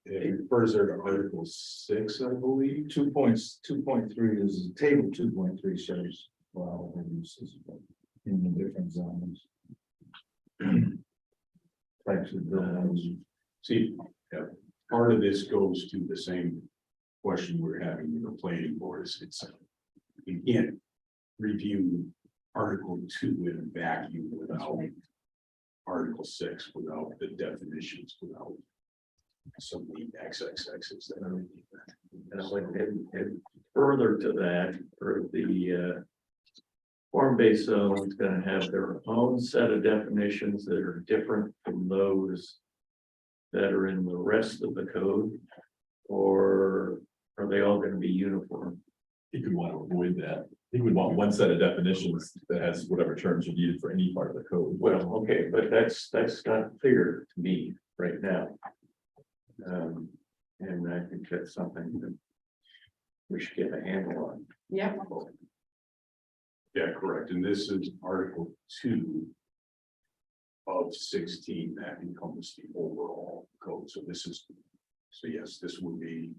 it refers there to Article 6, I believe. 2.3 is table 2.3 shows well uses in the different zones. Types of buildings. See, yeah, part of this goes to the same question we're having with the planning board. It's you can't review Article 2 in a vacuum without Article 6, without the definitions, without so many XXXs that are in there. And further to that, for the form-based zone is going to have their own set of definitions that are different from those that are in the rest of the code, or are they all going to be uniform? He could want to avoid that. He would want one set of definitions that has whatever terms are needed for any part of the code. Well, okay, but that's not clear to me right now. And I think think that's something that we should get a handle on. Yeah, Yeah, correct. And this is Article 2 of 16 that encompasses the overall code. So this is, so yes, this would be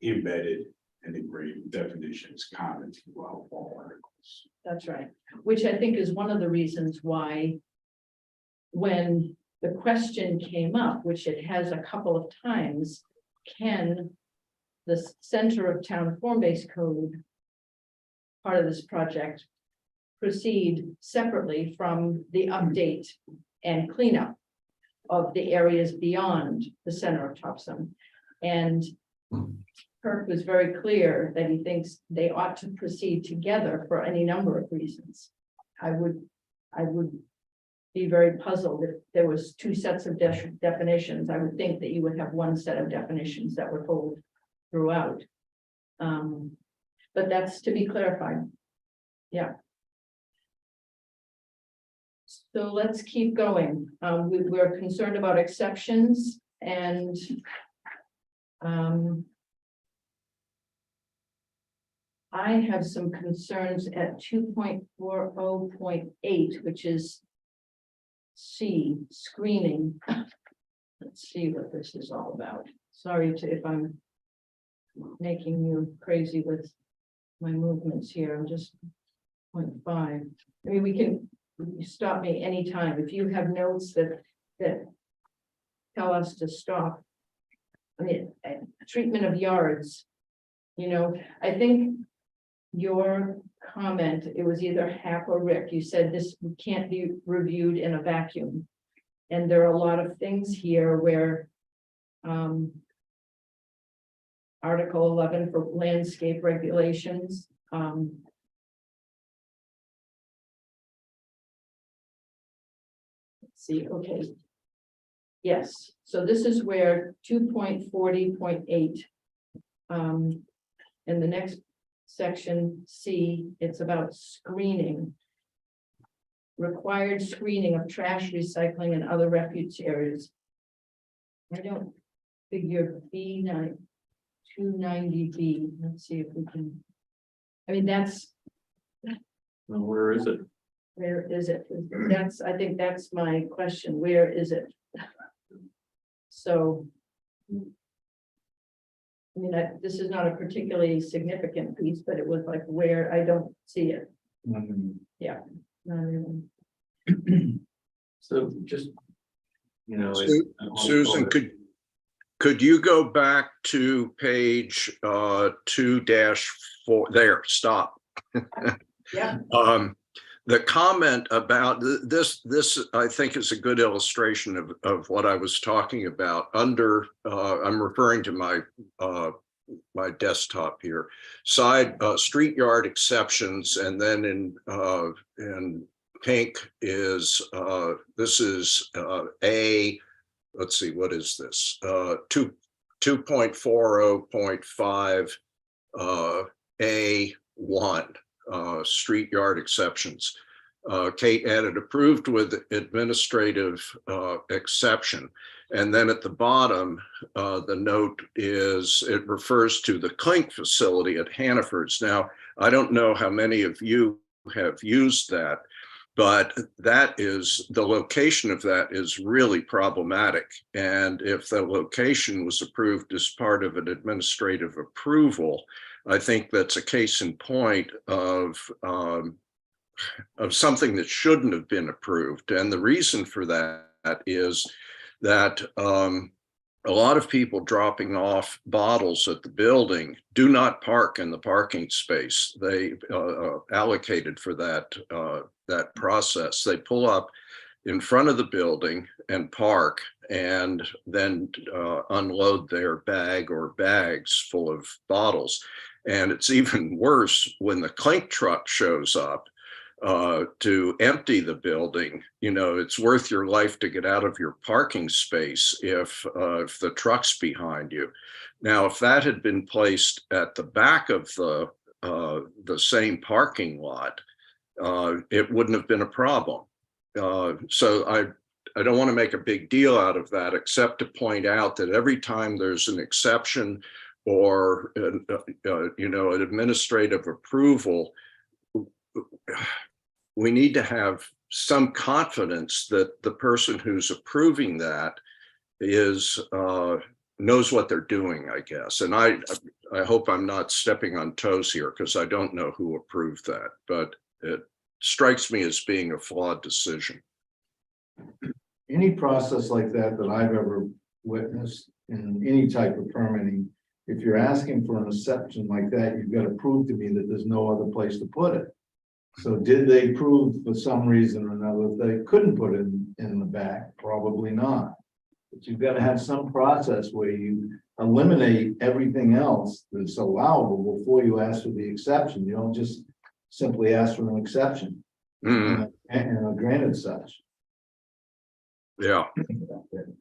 embedded and ingrained definitions common throughout all articles. that's right. Which I think is one of the reasons why when the question came up, which it has a couple of times, can the Center of Town Form-Based Code, part of this project, proceed separately from the update and cleanup of the areas beyond the center of Topsham? And Kirk was very clear that he thinks they ought to proceed together for any number of reasons. I would be very puzzled if there was two sets of definitions. I would think that you would have one set of definitions that would hold throughout. But that's to be clarified. Yeah. So let's keep going. We're concerned about exceptions and I have some concerns at 2.40.8, which is C, screening. Let's see what this is all about. Sorry if I'm making you crazy with my movements here. I'm just 0.5. I mean, you stop me anytime. If you have notes that tell us to stop. I mean, treatment of yards. I think your comment, it was either Hap or Rick, you said this can't be reviewed in a vacuum. And there are a lot of things here where Article 11 for landscape regulations. Let's see, okay. Yes, so this is where 2.40.8. In the next section C, it's about screening. Required screening of trash, recycling, and other refuse areas. I don't figure B9 290B. Let's see if we can. I mean, that's, Well, where is it? where is it? I think that's my question. Where is it? So. I mean, this is not a particularly significant piece, but it was like where I don't see it. Yeah. Not really. So just, Susan, could you go back to page 2-4 there, stop. Yeah. The comment about this, I think is a good illustration of what I was talking about under, I'm referring to my desktop here, street yard exceptions, and then in pink is, this is let's see, what is this? 2.40.5 A1. Street yard exceptions. Kate added approved with administrative exception. And then at the bottom, the note is, it refers to the Cpic facility at Hannaford's. Now, I don't know how many of you have used that, but the location of that is really problematic. And if the location was approved as part of an administrative approval, I think that's a case in point of something that shouldn't have been approved. And the reason for that is that a lot of people dropping off bottles at the building do not park in the parking space they allocated for that process. They pull up in front of the building and park, and then unload their bag or bags full of bottles. And it's even worse when the Cpic truck shows up to empty the building. It's worth your life to get out of your parking space if the truck's behind you. Now, if that had been placed at the back of the same parking lot, it wouldn't have been a problem. So I don't want to make a big deal out of that, except to point out that every time there's an exception or, an administrative approval, we need to have some confidence that the person who's approving that is, knows what they're doing, I guess. And I hope I'm not stepping on toes here because I don't know who approved that, but it strikes me as being a flawed decision. Any process like that that I've ever witnessed in any type of permitting, if you're asking for an exception like that, you've got to prove to me that there's no other place to put it. So did they prove for some reason or another that they couldn't put it in the back? Probably not. But you've got to have some process where you eliminate everything else that's allowable before you ask for the exception. You don't just simply ask for an exception and are granted such. Yeah.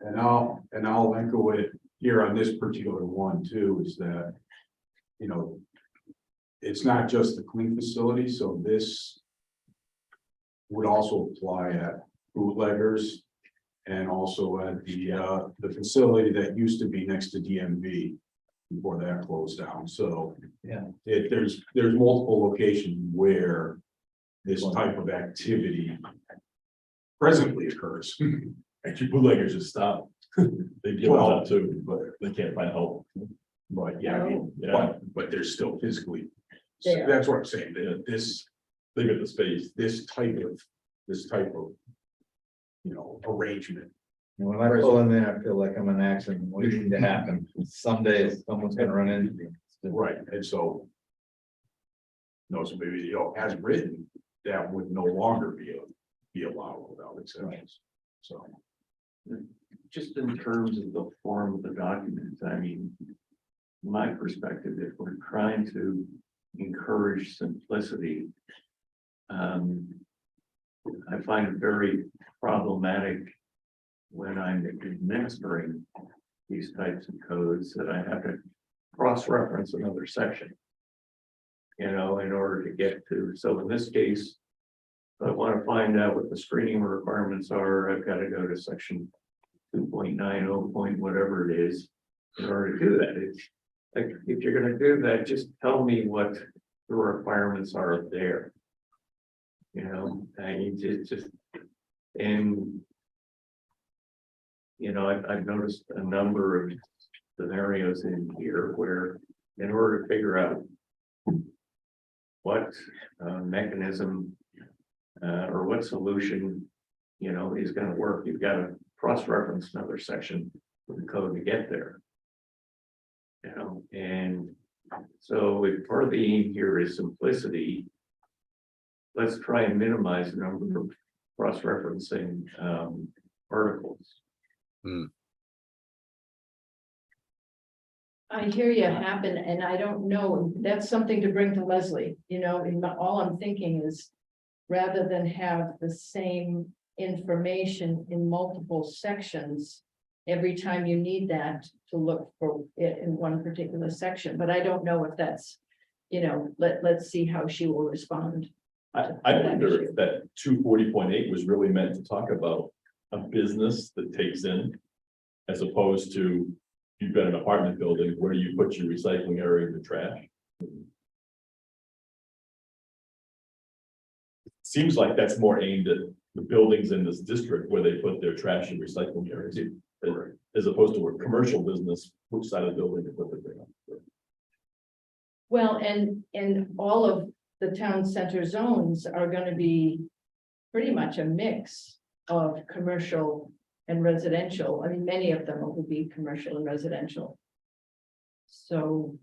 And I'll echo it here on this particular one too, is that, it's not just the clean facility, so this would also apply at bootleggers and also at the facility that used to be next to DMV before that closed down. So Yeah. There's multiple locations where this type of activity presently occurs. Actually, bootleggers just stop. They give Well, up too, but they can't find help. But yeah, I mean, Yeah. but they're still physically, They so are. that's what I'm saying, that They get the space. this type of, arrangement. And when I pull in there, I feel like I'm an accident waiting to happen. Someday someone's gonna run into me. Right, and so. No, so maybe, as written, that would no longer be allowed without exceptions, so. Just in terms of the form of the document, I mean, my perspective, if we're trying to encourage simplicity, I find it very problematic when I'm administering these types of codes that I have to cross-reference another section. In order to get to, so in this case, if I want to find out what the screening requirements are, I've got to go to section 2.90 point whatever it is in order to do that. It's like, if you're going to do that, just tell me what the requirements are there. I've noticed a number of scenarios in here where in order to figure out what mechanism or what solution, is going to work, you've got to cross-reference another section of the code to get there. And so if part of the aim here is simplicity, let's try and minimize the number of cross-referencing articles. I hear you happen, and I don't know, that's something to bring to Leslie, all I'm thinking is, rather than have the same information in multiple sections, every time you need that to look for it in one particular section, but I don't know if that's, let's see how she will respond. I wonder if that 240.8 was really meant to talk about a business that takes in, as opposed to, you've got an apartment building, where do you put your recycling area and the trash? Seems like that's more aimed at the buildings in this district where they put their trash and recycling areas, as opposed to a commercial business, which side of the building to put the thing on. Well, and all of the town center zones are gonna be pretty much a mix of commercial and residential. I mean, many of them will be commercial and residential. So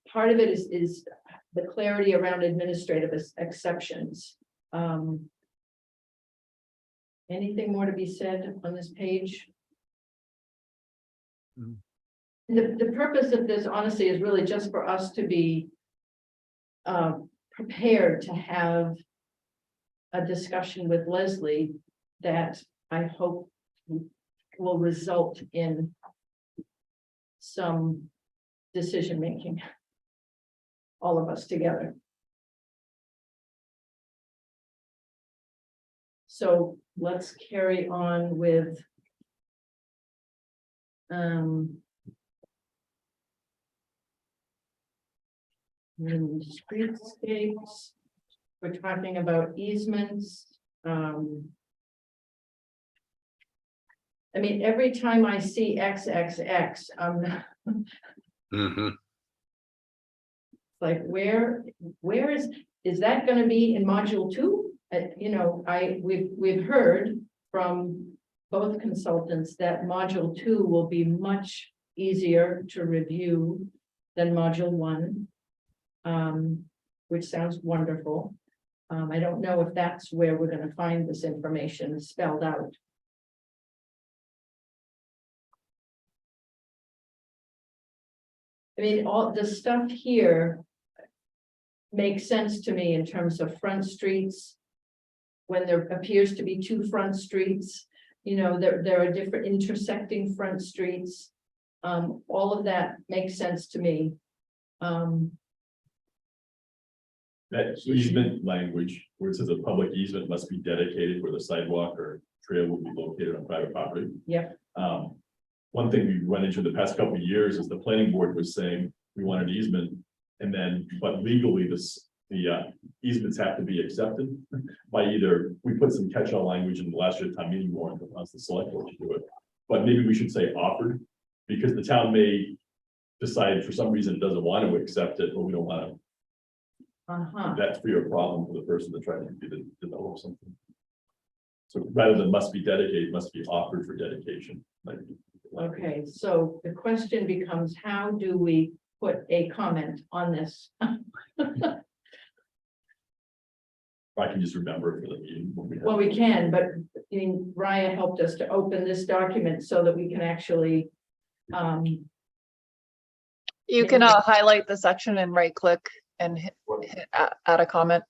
part of it is the clarity around administrative exceptions. Anything more to be said on this page? The purpose of this, honestly, is really just for us to be prepared to have a discussion with Leslie that I hope will result in some decision-making, all of us together. So let's carry on with. Streetscapes. We're talking about easements. I mean, every time I see XXX, Mhm. like, where is that gonna be in module 2? You know, we've heard from both consultants that module 2 will be much easier to review than module 1. Which sounds wonderful. I don't know if that's where we're gonna find this information spelled out. I mean, all the stuff here makes sense to me in terms of front streets. When there appears to be 2 front streets, you know, there are different intersecting front streets. All of that makes sense to me. That easement language, where it says a public easement must be dedicated where the sidewalk or trail will be located on private property. Yep. One thing we run into the past couple of years is the planning board was saying we want an easement. And then, but legally, the easements have to be accepted by either, we put some catch-all language in the last year's town meeting warrant that wants the select board to do it. But maybe we should say offered, because the town may decide for some reason it doesn't want to accept it, or we don't want to. That's be a problem for the person to try to develop something. So rather than must be dedicated, must be offered for dedication. Okay, so the question becomes, how do we put a comment on this? I can just remember it for the meeting. When we have- Well, we can, but I mean, Raya helped us to open this document so that we can actually. You can highlight the section and right click and hit add a comment.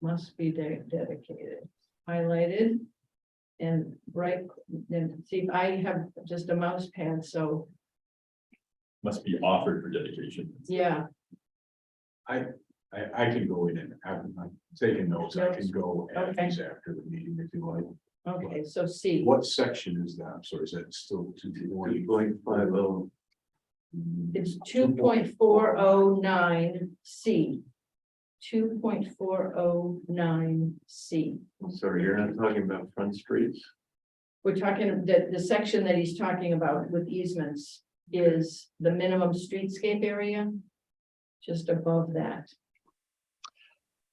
Must be dedicated, highlighted. And right, then see, I have just a mouse pad, so Must be offered for dedication. yeah, I can go in and I'm taking notes. I can go at Okay. these after the meeting if you like. okay, so C. What section is that? I'm sorry, is that still 240? 2.50. It's 2.409 C. 2.409 C. Sorry, you're not talking about front streets? We're talking that the section that he's talking about with easements is the minimum streetscape area. Just above that.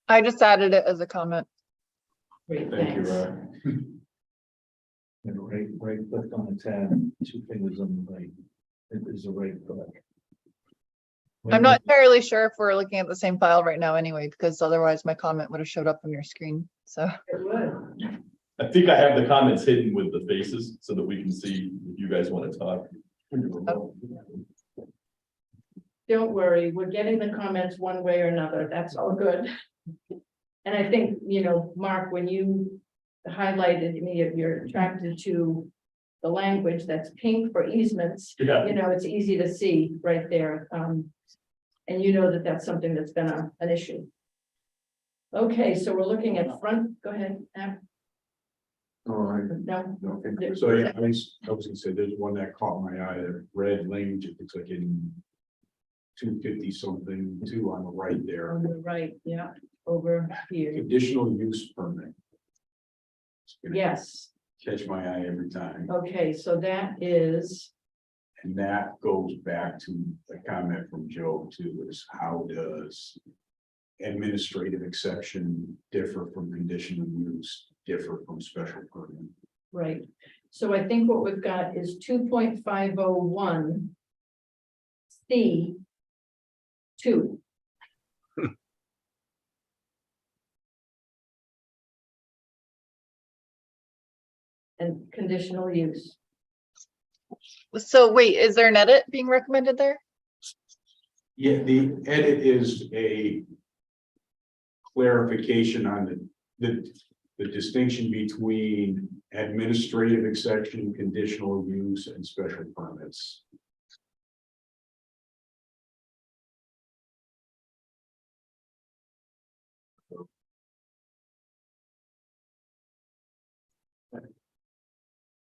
I just added it as a comment. Great, Thank you, thanks. And right click on the tab, 2 fingers on the right. It is a right click. I'm not entirely sure if we're looking at the same file right now anyway, because otherwise my comment would have showed up on your screen. So It would. I think I have the comments hidden with the faces so that we can see if you guys want to talk. Don't worry, we're getting the comments one way or another. That's all good. And I think, you know, Mark, when you highlighted me, if you're attracted to the language that's pink for easements, Yeah, you know, it's easy to see right there. And you know that that's something that's been an issue. Okay, so we're looking at front, go ahead, Ab. Oh, No, okay. So yeah, I was gonna say, there's one that caught my eye, the red language, it looks like in 250 something, 2 on the right there. on the right, yeah, over here. Conditional use permit. It's gonna Yes, Catch my eye every time. okay, so that is, And that goes back to a comment from Joe too, is how does administrative exception differ from conditional use, differ from special permit? right. So I think what we've got is 2.501 C 2. And conditional use. so wait, is there an edit being recommended there? Yeah, the edit is a clarification on the distinction between administrative exception, conditional use, and special permits.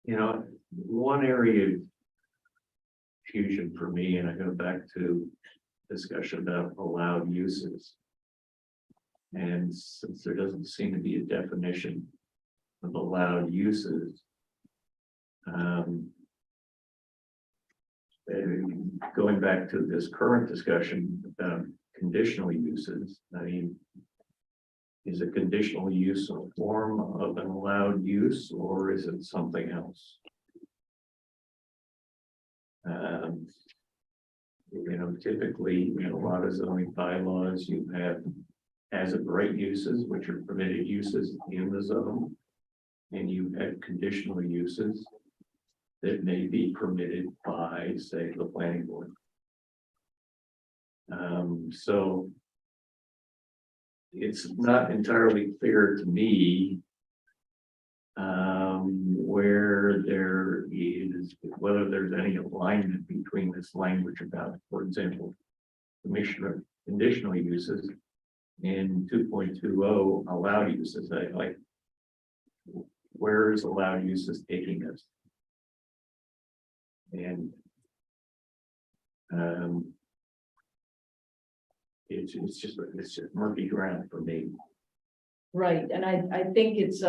You know, one area of fusion for me, and I go back to discussion about allowed uses. And since there doesn't seem to be a definition of allowed uses, and going back to this current discussion about conditional uses, I mean, is a conditional use a form of an allowed use, or is it something else? You know, typically, in a lot of zoning bylaws, you have as of right uses, which are permitted uses in the zone. And you have conditional uses that may be permitted by, say, the planning board. So it's not entirely clear to me where there is, whether there's any alignment between this language about, for example, conditional uses in 2.20 allowed uses. I like, where is allowed uses taking us? And it's just murky ground for me. Right, and I think it's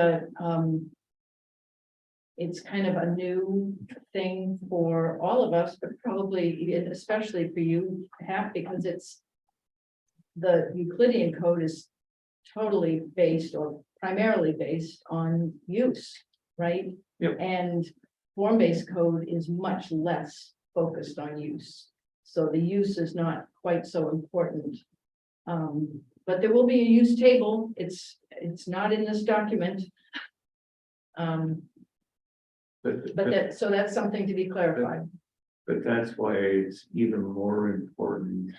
kind of a new thing for all of us, but probably especially for you, because it's the Euclidean code is totally based or primarily based on use, right? Yep. And form-based code is much less focused on use. So the use is not quite so important. But there will be a use table. It's not in this document. But so that's something to be clarified. But that's why it's even more important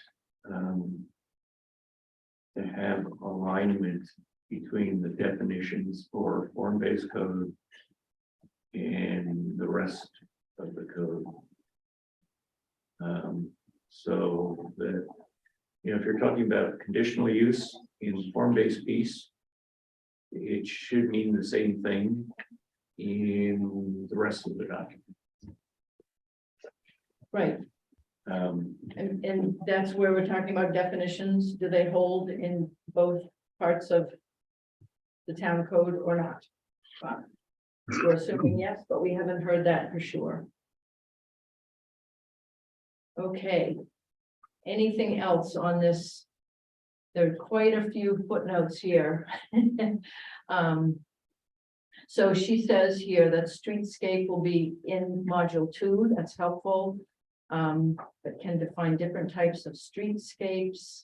to have alignment between the definitions for form-based code and the rest of the code. So that, you know, if you're talking about conditional use in form-based piece, it should mean the same thing in the rest of the document. Right. And that's where we're talking about definitions. Do they hold in both parts of the town code or not? Well, we're assuming yes, but we haven't heard that for sure. Okay. Anything else on this? There are quite a few footnotes here. So she says here that streetscape will be in module 2. That's helpful. But can define different types of streetscapes.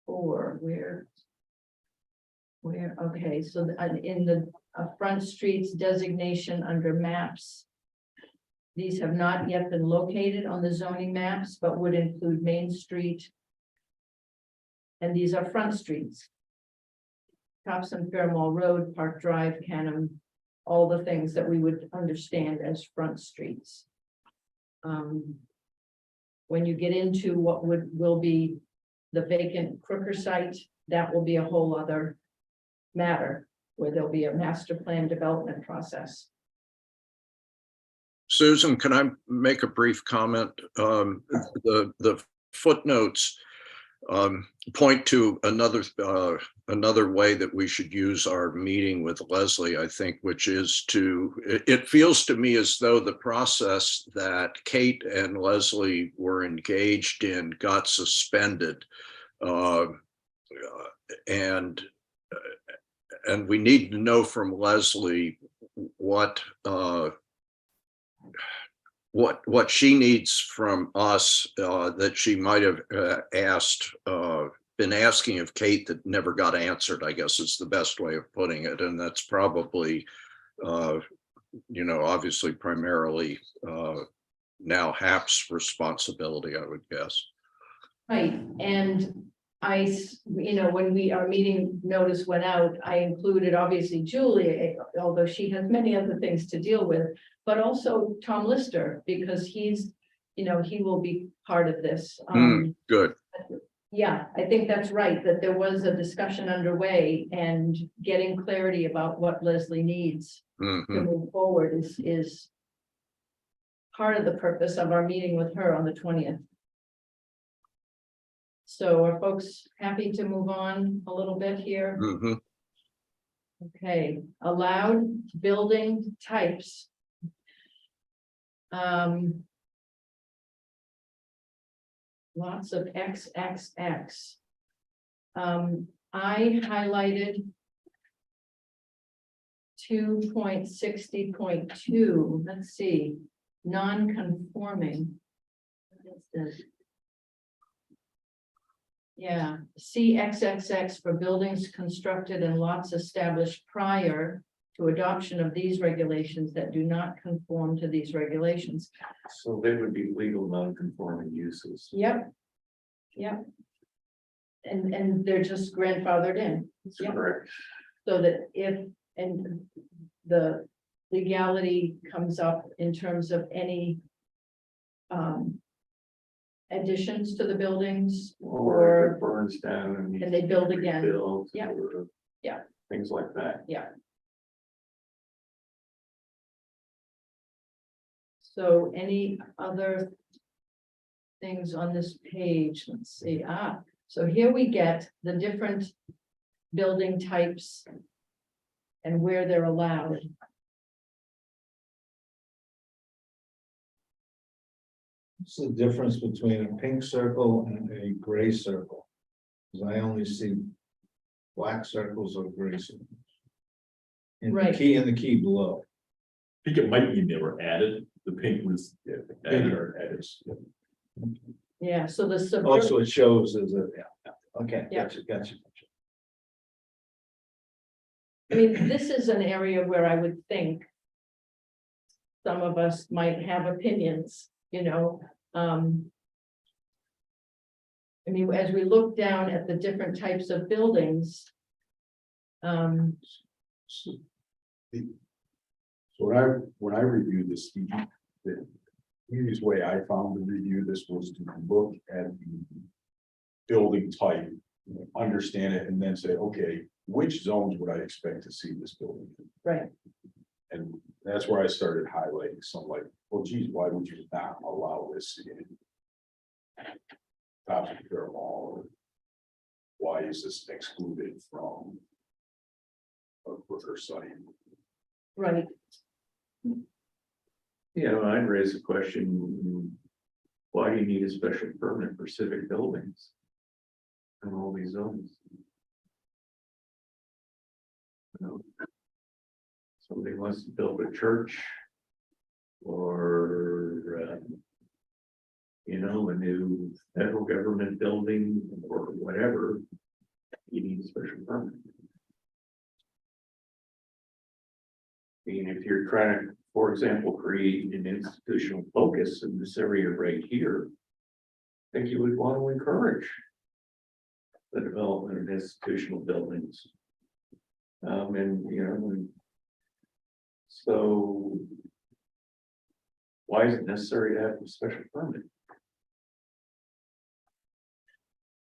Or where, okay, so in the front streets designation under maps. These have not yet been located on the zoning maps, but would include Main Street. And these are front streets. Topsham, Fair Mall Road, Park Drive, Canham, all the things that we would understand as front streets. When you get into what will be the vacant Crooker site, that will be a whole other matter where there'll be a master plan development process. Susan, can I make a brief comment? The footnotes point to another way that we should use our meeting with Leslie, I think, which is it feels to me as though the process that Kate and Leslie were engaged in got suspended. And we need to know from Leslie what she needs from us that she might have been asking of Kate that never got answered, I guess is the best way of putting it. And that's probably, obviously primarily now HAP's responsibility, I would guess. Right, and when our meeting notice went out, I included obviously Julie, although she has many other things to deal with, but also Tom Lister, because he will be part of this. Good. Yeah, I think that's right, that there was a discussion underway and getting clarity about what Leslie needs to Mhm. move forward is part of the purpose of our meeting with her on the 20th. So are folks happy to move on a little bit here? Mhm. Okay, allowed building types. Lots of XXX. I highlighted 2.60.2, let's see, non-conforming. What is this? Yeah, CXXX for buildings constructed and lots established prior to adoption of these regulations that do not conform to these regulations. So they would be legal non-conforming uses. Yep. Yep. And they're just grandfathered in. Yep. Correct. So that if, and the legality comes up in terms of any additions to the buildings Or if or, it burns down and. needs and they to be build again. rebuilt, Yeah. or Yeah. Things like that. So any other things on this page? Let's see. So here we get the different building types and where they're allowed. What's the difference between a pink circle and a gray circle? Because I only see black circles or gray circles. In the Right. key, in the key below. I think it might be never added, the pink was. Pink or edits. Yeah, so the Also, it shows as a, yeah, okay, Yeah. gotcha. I mean, this is an area where I would think some of us might have opinions, you know. I mean, as we look down at the different types of buildings. So when I reviewed this, the easiest way I found to review this was to look at the building type, understand it, and then say, okay, which zones would I expect to see this building in? Right. And that's where I started highlighting some like, well, geez, why would you not allow this in Topsham Mall? Or why is this excluded from a site? Right. You know, I'd raise the question, why do you need a special permit for civic buildings? In all these zones? You know, somebody wants to build a church. Or, you know, a new federal government building or whatever. You need a special permit. I mean, if you're trying to, for example, create an institutional focus in this area right here. I think you would want to encourage the development of institutional buildings. And, you know, so why is it necessary to have a special permit?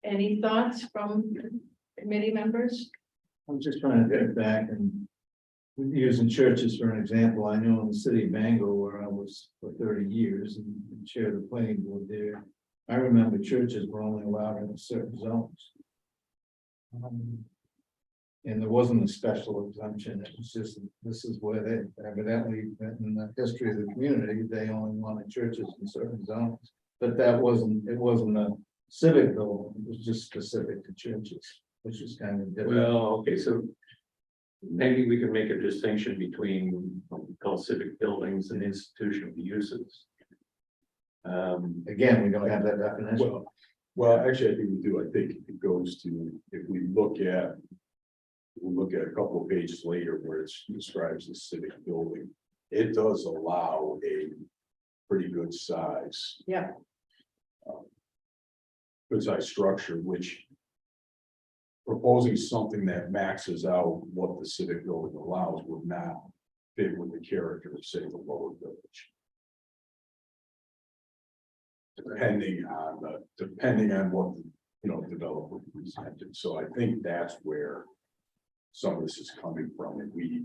Any thoughts from committee members? I'm just trying to think back and using churches for an example. I know in the city of Bangor where I was for 30 years and chaired the planning board there. I remember churches were only allowed in certain zones. And there wasn't a special exemption. It was just, this is where they evidently, in the history of the community, they only wanted churches in certain zones. But that wasn't, it wasn't a civic building. It was just specific to churches, which is kind of different. Well, okay, so maybe we can make a distinction between what we call civic buildings and institutional uses. Again, we don't have that definition. Well, actually, I think we do. I think it goes to, if we look at. We'll look at a couple of pages later where it describes the civic building. It does allow a pretty good size. Yeah. Good size structure, which. Proposing something that maxes out what the civic building allows would not fit with the character of, say, the lower village. Depending on what developer presented. So I think that's where some of this is coming from, and we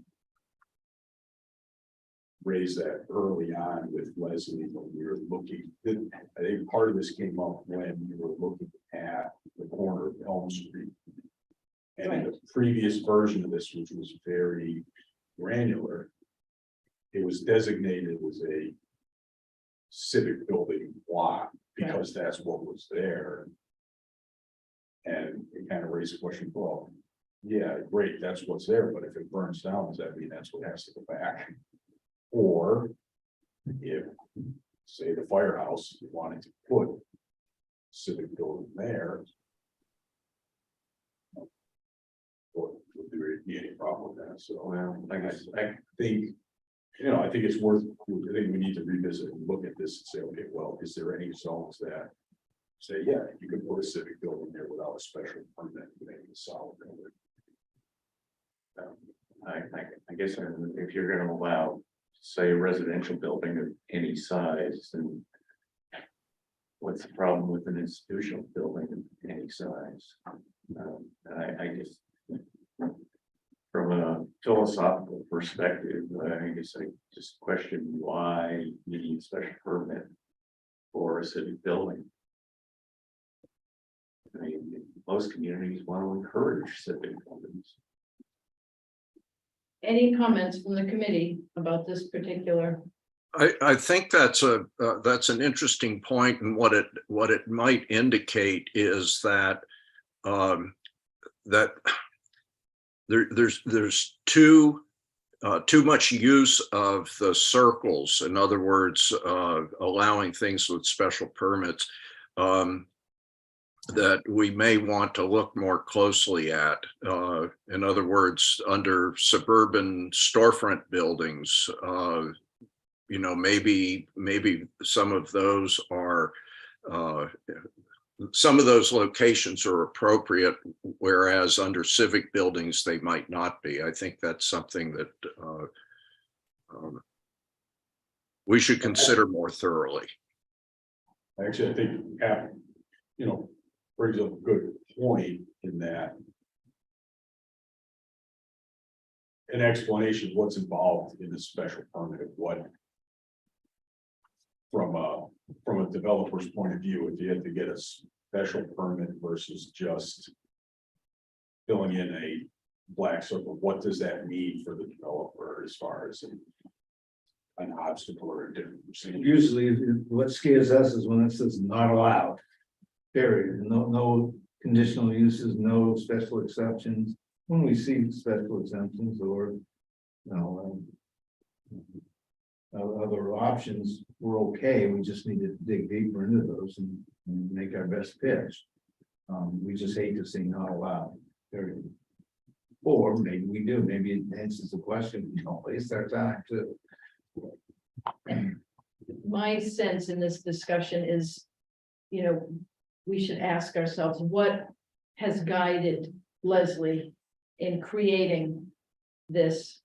raised that early on with Leslie when we were looking. I think part of this came up when we were looking at the corner of Elm Street. And in the previous version of this, which was very granular, it was designated as a civic building lot because that's what was there. And it kind of raised the question, well, yeah, great, that's what's there, but if it burns down, does that mean that's what has to go back? Or if, say, the firehouse wanted to put civic building there, would there be any problem with that? So, Well, I guess, I think, I think it's worth, I think we need to revisit and look at this and say, okay, well, is there any zones that say, yeah, you could put a civic building there without a special permit, make it a solid building. I guess if you're gonna allow, say, a residential building of any size, then what's the problem with an institutional building of any size? I guess from a philosophical perspective, I guess I just question why you need a special permit for a civic building. I mean, most communities want to encourage civic buildings. Any comments from the committee about this particular? I think that's an interesting point, and what it might indicate is that that there's too much use of the circles. In other words, allowing things with special permits that we may want to look more closely at. In other words, under suburban storefront buildings, maybe some of those are, some of those locations are appropriate, whereas under civic buildings, they might not be. I think that's something that we should consider more thoroughly. Actually, I think, brings up a good point in that an explanation of what's involved in a special permit, of what from a developer's point of view, if you have to get a special permit versus just filling in a black circle, what does that mean for the developer as far as an obstacle or a different procedure? Usually, what scares us is when it says not allowed. Period. No conditional uses, no special exceptions. When we see special exemptions or, other options, we're okay. We just need to dig deeper into those and make our best pitch. We just hate to see not allowed. Period. Or maybe we do. Maybe it answers the question. We don't waste our time too. My sense in this discussion is, we should ask ourselves, what has guided Leslie in creating this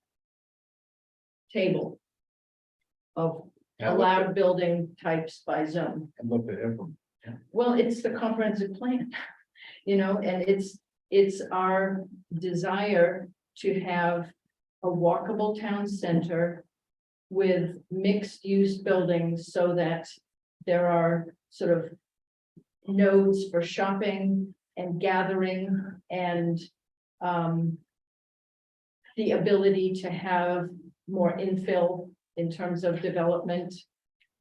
table of allowed building types by zone? And look at it from. Well, it's the comprehensive plan, and it's our desire to have a walkable town center with mixed use buildings so that there are sort of nodes for shopping and gathering and the ability to have more infill in terms of development.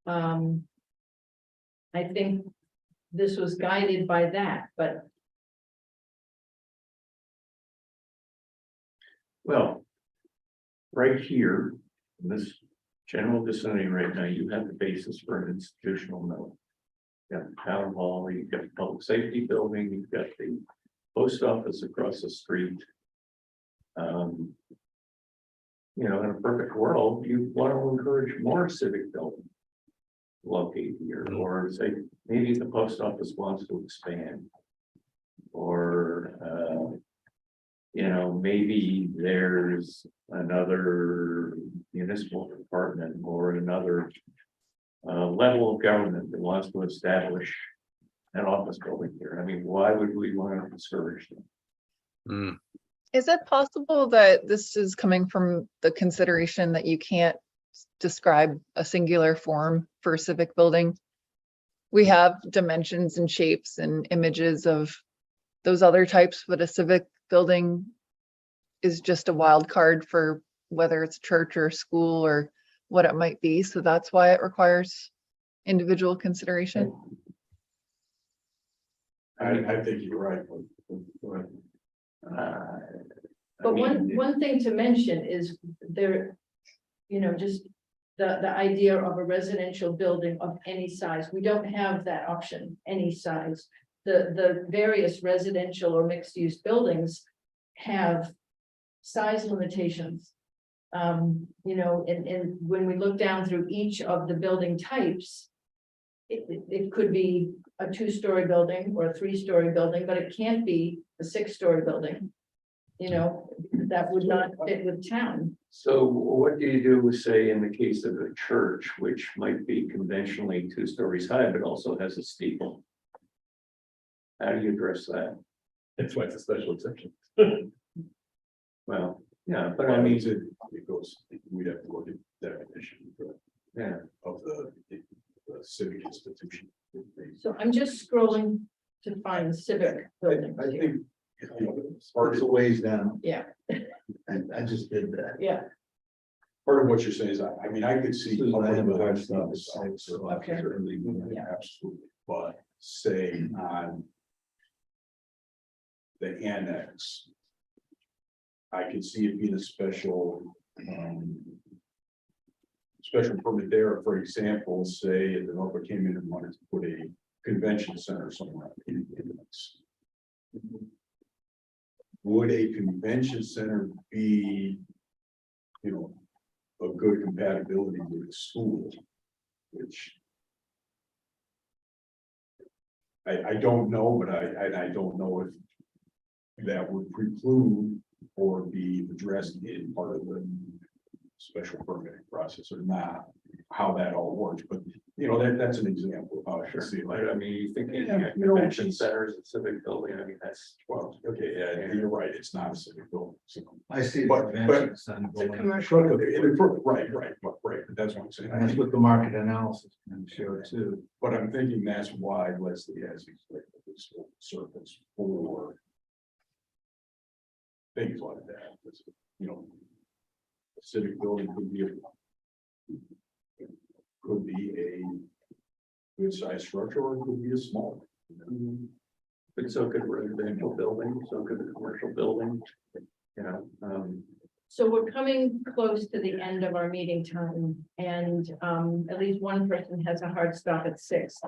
I think this was guided by that, but Well, right here, in this general vicinity right now, you have the basis for an institutional node. You've got the town hall, you've got the public safety building, you've got the post office across the street. In a perfect world, you want to encourage more civic building located here, or say maybe the post office wants to expand, or maybe there's another municipal department or another level of government that wants to establish an office building here. I mean, why would we want to discourage them? Hmm. Is it possible that this is coming from the consideration that you can't describe a singular form for a civic building? We have dimensions and shapes and images of those other types, but a civic building is just a wild card for whether it's church or school or what it might be. So that's why it requires individual consideration. I think you're right. I But mean, one thing to mention is there, just the idea of a residential building of any size. We don't have that option, any size. The various residential or mixed use buildings have size limitations. And when we look down through each of the building types, it could be a 2-story building or a 3-story building, but it can't be a 6-story building. That would not fit with town. so what do you do, say, in the case of a church, which might be conventionally 2 stories high, but also has a steeple? How do you address that? That's why it's a special exception. Well, yeah, but But I mean, it goes, we'd have to look at definition yeah, of the civic institution. So I'm just scrolling to find civic buildings I here. think, Part it's a of, ways down. Yeah, I just did that. yeah, part of what you're saying is, I mean, I could see. Susan, I have a hard public stop. buildings, so Okay. certainly, Yeah. absolutely, but say on the annex, I could see it being a special permit there, for example, say if the developer came in and wanted to put a convention center somewhere in the annex. Would a convention center be, a good compatibility with a school? Which I don't know, but I don't know if that would preclude or be addressed in part of the special permitting process or not, how that all works, but that's an example of how I should see it. but I mean, you think Yeah, a convention center is a civic building, I mean, that's, Well, okay, yeah, you're right, it's not a civic building, so. I see. But- the convention center it's a going. commercial. Right, but that's what I'm saying. And that's what the market analysis can show too. But I'm thinking that's why Leslie has these like this whole circles for things like that. A civic building could be a good sized structure, or it could be a small. but so could a residential building, so could a commercial building. So we're coming close to the end of our meeting time, and at least one person has a hard stop at 6.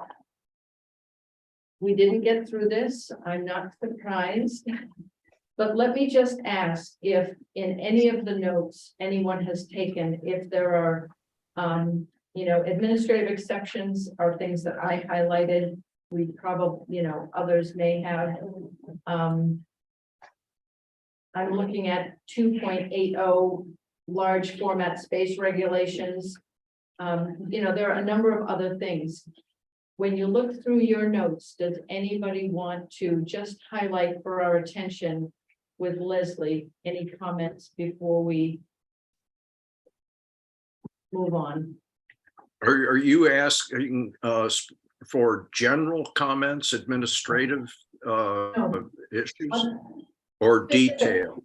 We didn't get through this, I'm not surprised. But let me just ask if in any of the notes anyone has taken, if there are, administrative exceptions are things that I highlighted. We probably, others may have. I'm looking at 2.80 large format space regulations. There are a number of other things. When you look through your notes, does anybody want to just highlight for our attention with Leslie, any comments before we move on? Are you asking for general comments, administrative issues, or detail?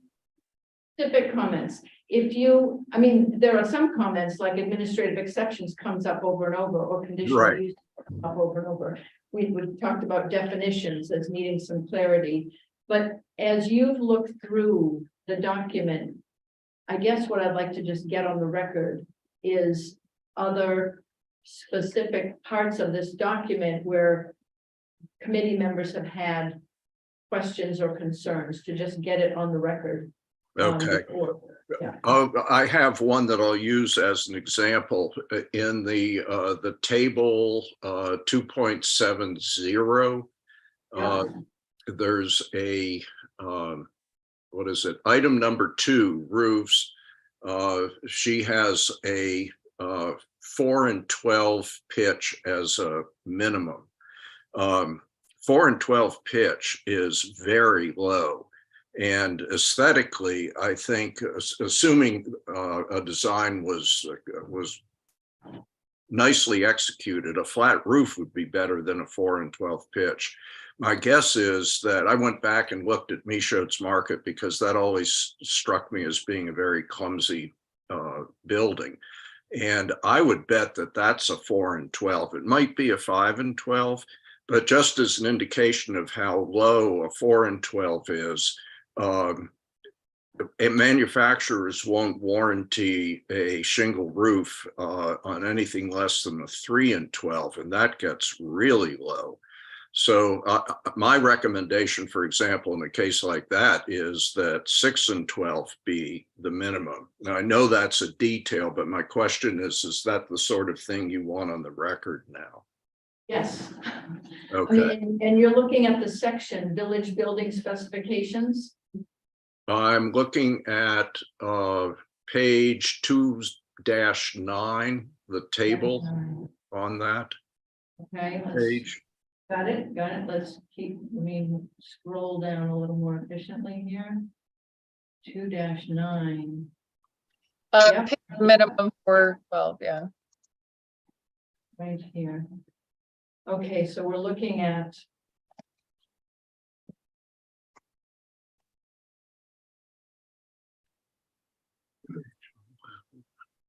Specific comments. There are some comments like administrative exceptions comes up over and over, or conditional Right. use comes up over and over. We talked about definitions as needing some clarity, but as you've looked through the document, I guess what I'd like to just get on the record is other specific parts of this document where committee members have had questions or concerns, to just get it on the record. Okay. I have one that I'll use as an example in the table 2.70. There's a what is it? Item number 2, roofs. She has a 4 and 12 pitch as a minimum. 4 and 12 pitch is very low. And aesthetically, I think, assuming a design was nicely executed, a flat roof would be better than a 4 and 12 pitch. My guess is that I went back and looked at Michaud's Market because that always struck me as being a very clumsy building. And I would bet that that's a 4 and 12. It might be a 5 and 12, but just as an indication of how low a 4 and 12 is, manufacturers won't warranty a shingle roof on anything less than a 3 and 12, and that gets really low. So my recommendation, for example, in a case like that, is that 6 and 12 be the minimum. Now, I know that's a detail, but my question is that the sort of thing you want on the record now? Yes. Okay. And you're looking at the section, village building specifications? I'm looking at page 2-9, the table on that Okay. page. Got it. Let's let me scroll down a little more efficiently here. 2-9. Yep. Pick minimum for 12, yeah. Right here. Okay, so we're looking at.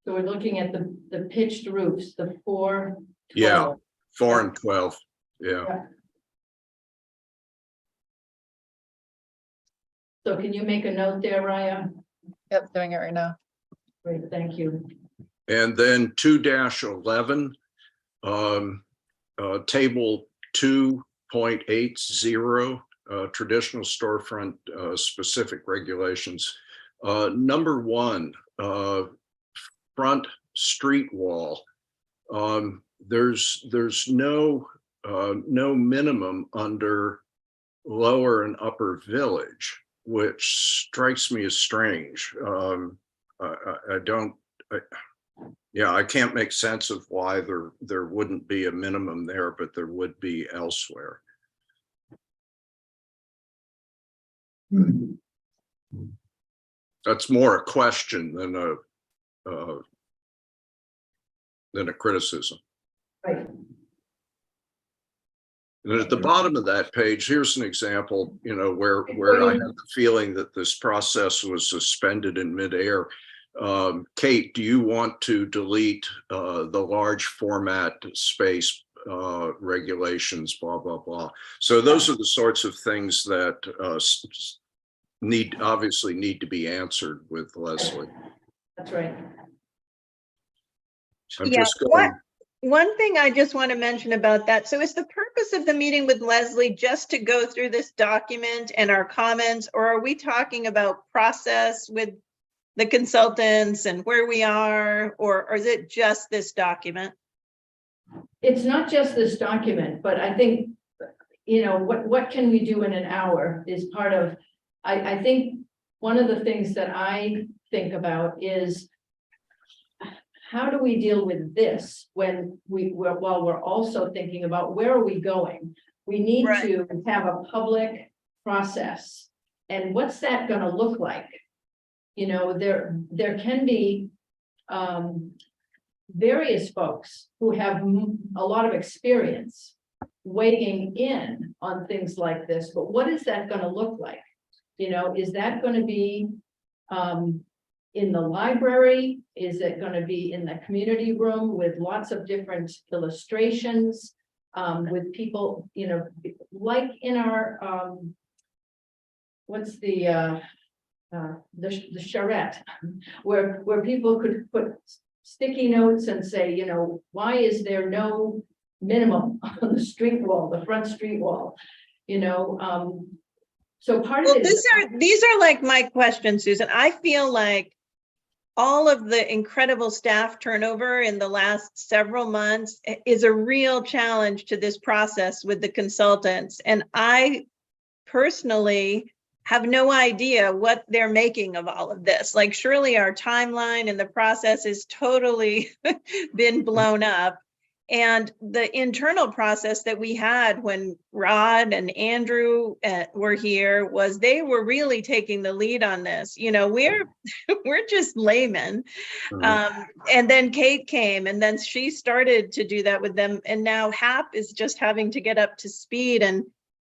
So we're looking at the pitched roofs, the 4, 12. Yeah, 4 and 12. Yeah. So can you make a note there, Raya? Yep, doing it right now. Great, thank you. And then 2-11, table 2.80, traditional storefront specific regulations. Number 1, front street wall. There's no minimum under lower and upper village, which strikes me as strange. I can't make sense of why there wouldn't be a minimum there, but there would be elsewhere. That's more a question than a criticism. Right. And at the bottom of that page, here's an example, where I have the feeling that this process was suspended in midair. Kate, do you want to delete the large format space regulations, blah, blah, blah. So those are the sorts of things that obviously need to be answered with Leslie. That's right. I'm Yeah, just going. One thing I just want to mention about that. So is the purpose of the meeting with Leslie just to go through this document and our comments, or are we talking about process with the consultants and where we are, or is it just this document? It's not just this document, but I think, what can we do in an hour is part of, I think one of the things that I think about is how do we deal with this when while we're also thinking about where are we going? We need to have a public process. And what's that going to look like? There can be various folks who have a lot of experience weighing in on things like this, but what is that going to look like? Is that going to be in the library? Is it going to be in the community room with lots of different illustrations, with people, like in our, what's the charrette, where people could put sticky notes and say, why is there no minimum on the street wall, the front street wall, so part of it is, these are like my questions, Susan. I feel like all of the incredible staff turnover in the last several months is a real challenge to this process with the consultants. And I personally have no idea what they're making of all of this. Like, surely our timeline and the process is totally been blown up. And the internal process that we had when Rod and Andrew were here was they were really taking the lead on this. You know, we're just laymen. And then Kate came, and then she started to do that with them. And now HAP is just having to get up to speed. And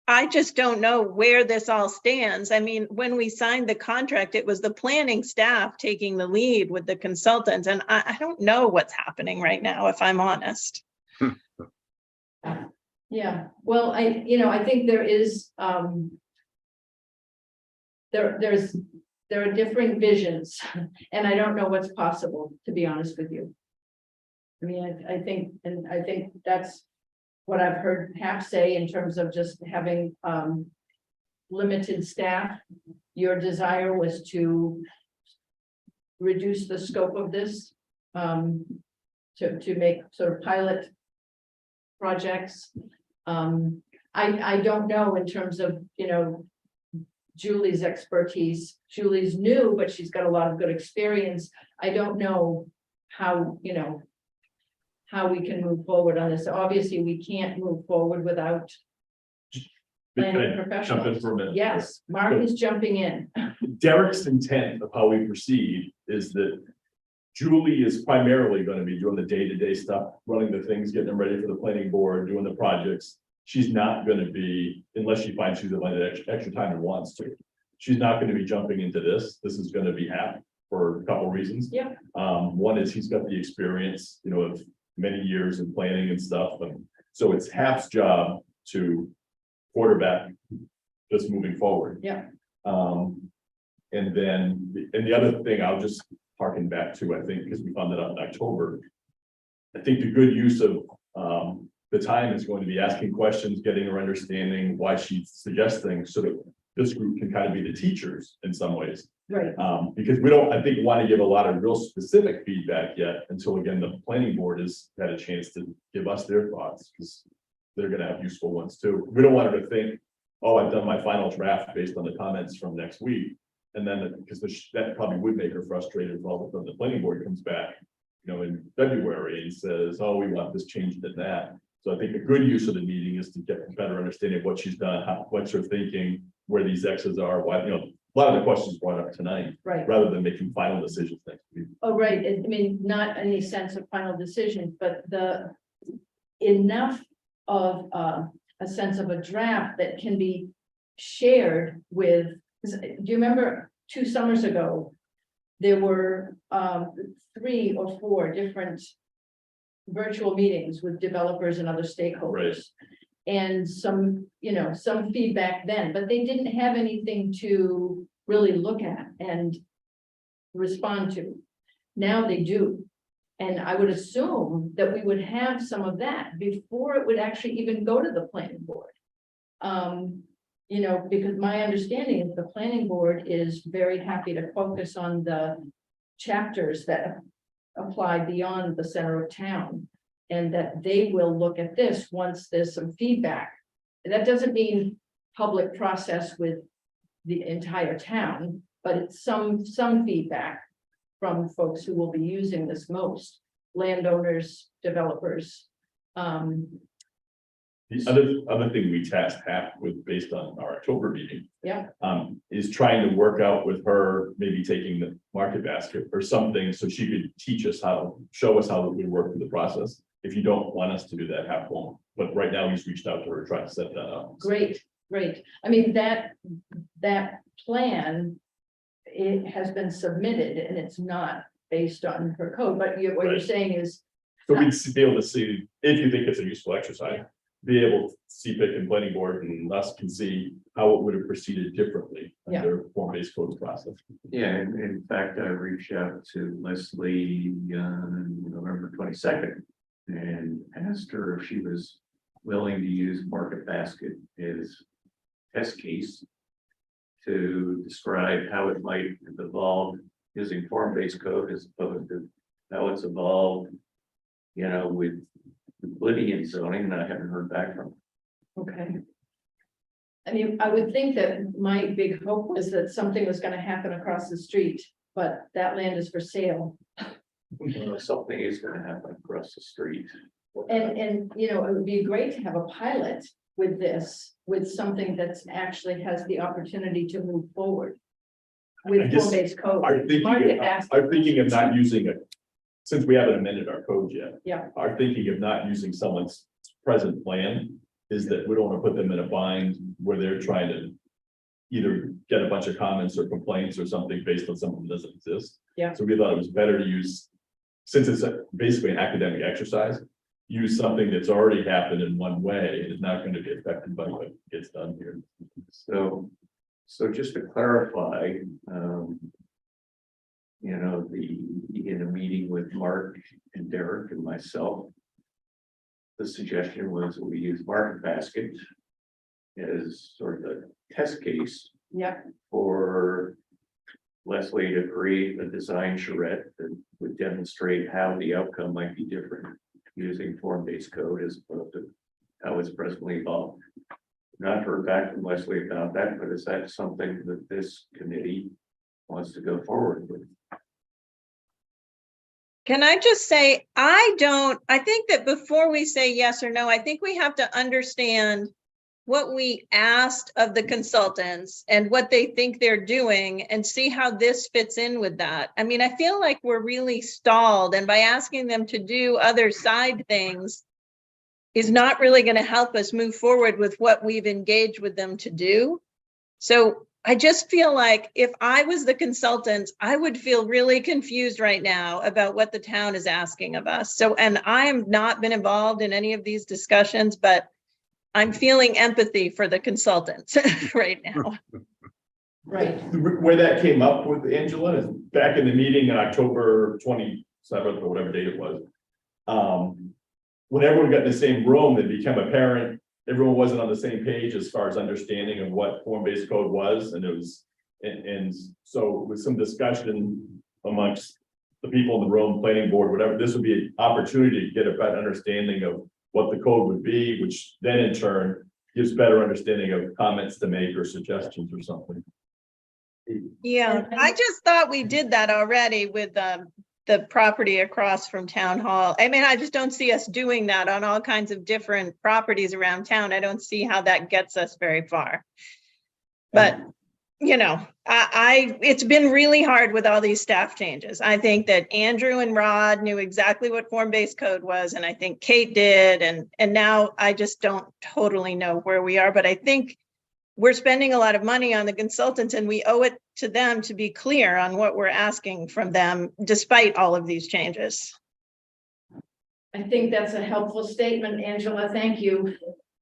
I just don't know where this all stands. I mean, when we signed the contract, it was the planning staff taking the lead with the consultants. And I don't know what's happening right now, if I'm honest. Yeah, well, I think there is, there are different visions, and I don't know what's possible, to be honest with you. I mean, I think that's what I've heard HAP say in terms of just having limited staff. Your desire was to reduce the scope of this, to make sort of pilot projects. I don't know in terms of, Julie's expertise. Julie's new, but she's got a lot of good experience. I don't know how, how we can move forward on this. Obviously, we can't move forward without planning Can I jump in professionals. for a minute? Yes, Mark is jumping in. Derek's intent of how we proceed is that Julie is primarily going to be doing the day-to-day stuff, running the things, getting them ready for the planning board, doing the projects. She's not going to be, unless she finds she's going to extra time and wants to. She's not going to be jumping into this. This is going to be HAP for a couple reasons. Yeah. One is he's got the experience, of many years in planning and stuff, and so it's HAP's job to quarterback just moving forward. Yeah. And the other thing I'll just harken back to, I think, because we found that out in October. I think the good use of the time is going to be asking questions, getting her understanding why she suggests things, so that this group can kind of be the teachers in some ways. Right. Because we don't, I think, want to give a lot of real specific feedback yet until, again, the planning board has had a chance to give us their thoughts, because they're going to have useful ones too. We don't want her to think, oh, I've done my final draft based on the comments from next week. And then, because that probably would make her frustrated when the planning board comes back, in February and says, oh, we want this changed and that. So I think a good use of the meeting is to get a better understanding of what she's done, what's her thinking, where these X's are, why, a lot of the questions brought up tonight, Right. rather than making final decisions next week. Oh, right. I mean, not any sense of final decision, but enough of a sense of a draft that can be shared with. Do you remember 2 summers ago, there were 3 or 4 different virtual meetings with developers and other stakeholders. Right. And some feedback then, but they didn't have anything to really look at and respond to. Now they do. And I would assume that we would have some of that before it would actually even go to the planning board. Because my understanding is the planning board is very happy to focus on the chapters that apply beyond the center of town, and that they will look at this once there's some feedback. That doesn't mean public process with the entire town, but it's some feedback from folks who will be using this most, landowners, developers. The other thing we tasked HAP with, based on our October meeting, Yeah. is trying to work out with her, maybe taking the market basket or something, so she could teach us show us how we work through the process. If you don't want us to do that, HAP won't. But right now, he's reached out to her, trying to set that up. Great. I mean, that plan, it has been submitted and it's not based on her code, but what you're Right. saying is, So we'd be able to see, if you think it's a useful exercise, be able to Cpic and planning board and us can see how it would have proceeded differently Yeah. under form-based code process. Yeah, and in fact, I reached out to Leslie on November 22nd and asked her if she was willing to use Market Basket as test case to describe how it might have evolved using form-based code as opposed to how it's evolved, with Lydian zoning, and I haven't heard back from her. okay. I mean, I would think that my big hope was that something was gonna happen across the street, but that land is for sale. Something is gonna happen across the street. And, you know, it would be great to have a pilot with this, with something that's actually has the opportunity to move forward. I With guess form-based code. I'm Market thinking, basket. I'm thinking of not using it, since we haven't amended our code yet. Yeah. Our thinking of not using someone's present plan is that we don't want to put them in a bind where they're trying to either get a bunch of comments or complaints or something based on something that doesn't exist. Yeah. So we thought it was better to use, since it's basically an academic exercise, use something that's already happened in one way and is not going to be affected by what gets done here. So just to clarify, you know, in a meeting with Mark and Derek and myself, the suggestion was that we use Market Basket as sort of a test case Yeah, for Leslie to create a design charrette that would demonstrate how the outcome might be different using form-based code as opposed to how it's presently evolved. Not heard back from Leslie about that, but is that something that this committee wants to go forward with? Can I just say, I think that before we say yes or no, I think we have to understand what we asked of the consultants and what they think they're doing and see how this fits in with that. I mean, I feel like we're really stalled, and by asking them to do other side things is not really going to help us move forward with what we've engaged with them to do. So I just feel like if I was the consultant, I would feel really confused right now about what the town is asking of us. So, and I have not been involved in any of these discussions, but I'm feeling empathy for the consultants right now. right. Where that came up with Angela is back in the meeting on October 27th or whatever date it was. When everyone got in the same room, it became apparent everyone wasn't on the same page as far as understanding of what form-based code was, and it was, and so with some discussion amongst the people in the room, planning board, whatever, this would be an opportunity to get a better understanding of what the code would be, which then in turn gives better understanding of comments to make or suggestions or something. Yeah, I just thought we did that already with the property across from town hall. I mean, I just don't see us doing that on all kinds of different properties around town. I don't see how that gets us very far. But, you know, it's been really hard with all these staff changes. I think that Andrew and Rod knew exactly what form-based code was, and I think Kate did, and now I just don't totally know where we are, but I think we're spending a lot of money on the consultants, and we owe it to them to be clear on what we're asking from them, despite all of these changes. I think that's a helpful statement, Angela. Thank you.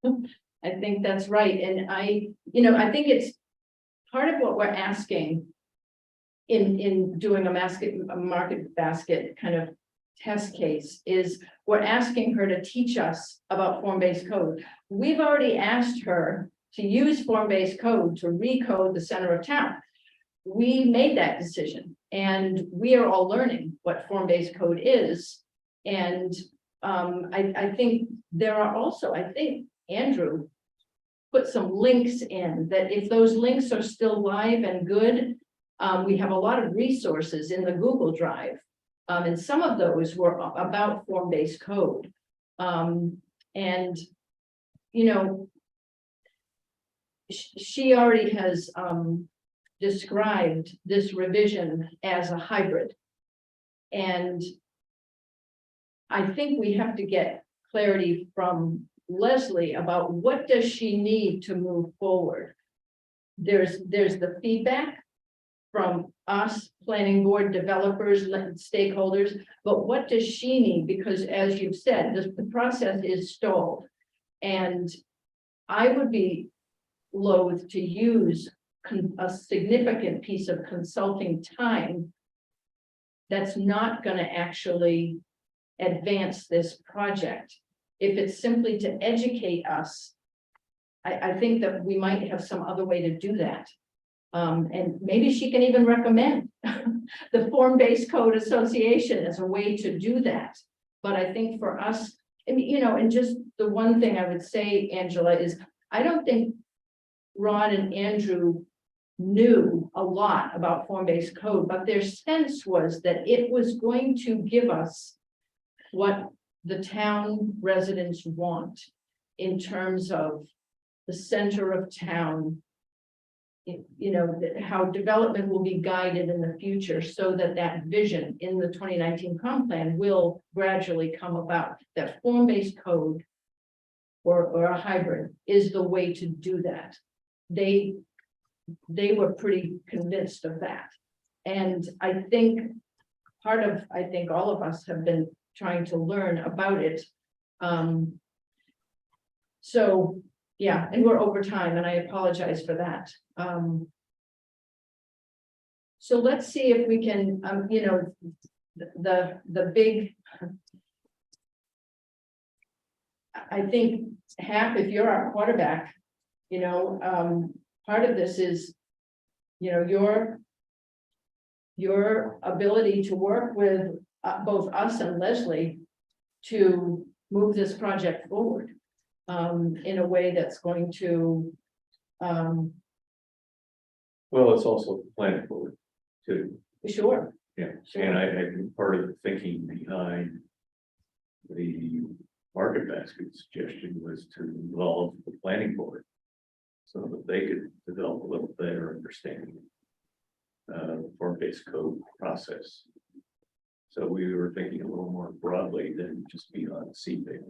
I think that's right. And I think it's part of what we're asking in doing a market basket kind of test case is we're asking her to teach us about form-based code. We've already asked her to use form-based code to recode the center of town. We made that decision, and we are all learning what form-based code is. And I think there are also, I think Andrew put some links in that if those links are still live and good, we have a lot of resources in the Google Drive. And some of those were about form-based code. And, you know, she already has described this revision as a hybrid. And I think we have to get clarity from Leslie about what does she need to move forward. There's the feedback from us, planning board, developers, stakeholders, but what does she need? Because as you've said, the process is stalled. And I would be loath to use a significant piece of consulting time that's not going to actually advance this project. If it's simply to educate us, I think that we might have some other way to do that. And maybe she can even recommend the Form-Based Code Association as a way to do that. But I think for us, and you know, and just the one thing I would say, Angela, is I don't think Ron and Andrew knew a lot about form-based code, but their sense was that it was going to give us what the town residents want in terms of the center of town. You know, how development will be guided in the future so that that vision in the 2019 comp plan will gradually come about. That form-based code or a hybrid is the way to do that. They were pretty convinced of that. And I think all of us have been trying to learn about it. So, yeah, and we're over time, and I apologize for that. So let's see if we can, you know, the big. I think if you're our quarterback, you know, part of this is, you know, your ability to work with both us and Leslie to move this project forward in a way that's going to. Well, it's also the planning board too. Sure. Yeah, Sure. and I think part of the thinking behind the market basket suggestion was to involve the planning board so that they could develop a little better understanding of form-based code process. So we were thinking a little more broadly than just beyond Cpic.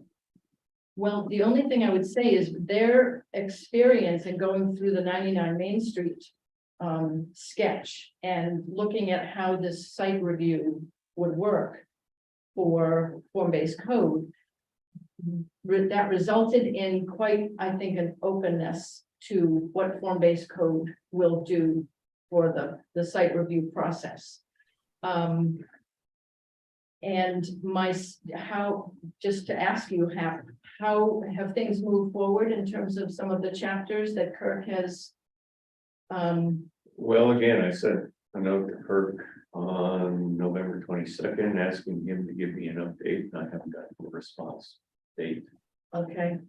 Well, the only thing I would say is their experience in going through the 99 Main Street sketch and looking at how this site review would work for form-based code, that resulted in quite, I think, an openness to what form-based code will do for the site review process. And just to ask you, how have things moved forward in terms of some of the chapters that Kirk has? Well, again, I sent a note to Kirk on November 22nd, asking him to give me an update. I haven't gotten a response date. Okay.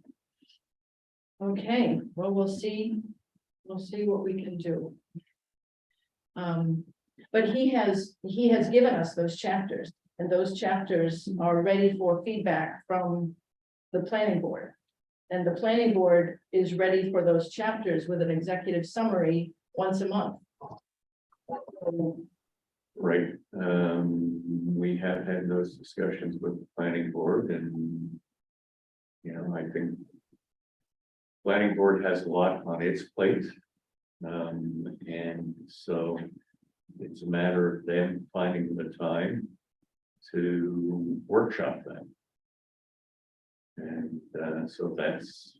Okay, well, we'll see what we can do. But he has given us those chapters, and those chapters are ready for feedback from the planning board. And the planning board is ready for those chapters with an executive summary once a month. Right, we have had those discussions with the planning board, and you know, I think planning board has a lot on its plate. And so it's a matter of them finding the time to workshop them. And so that's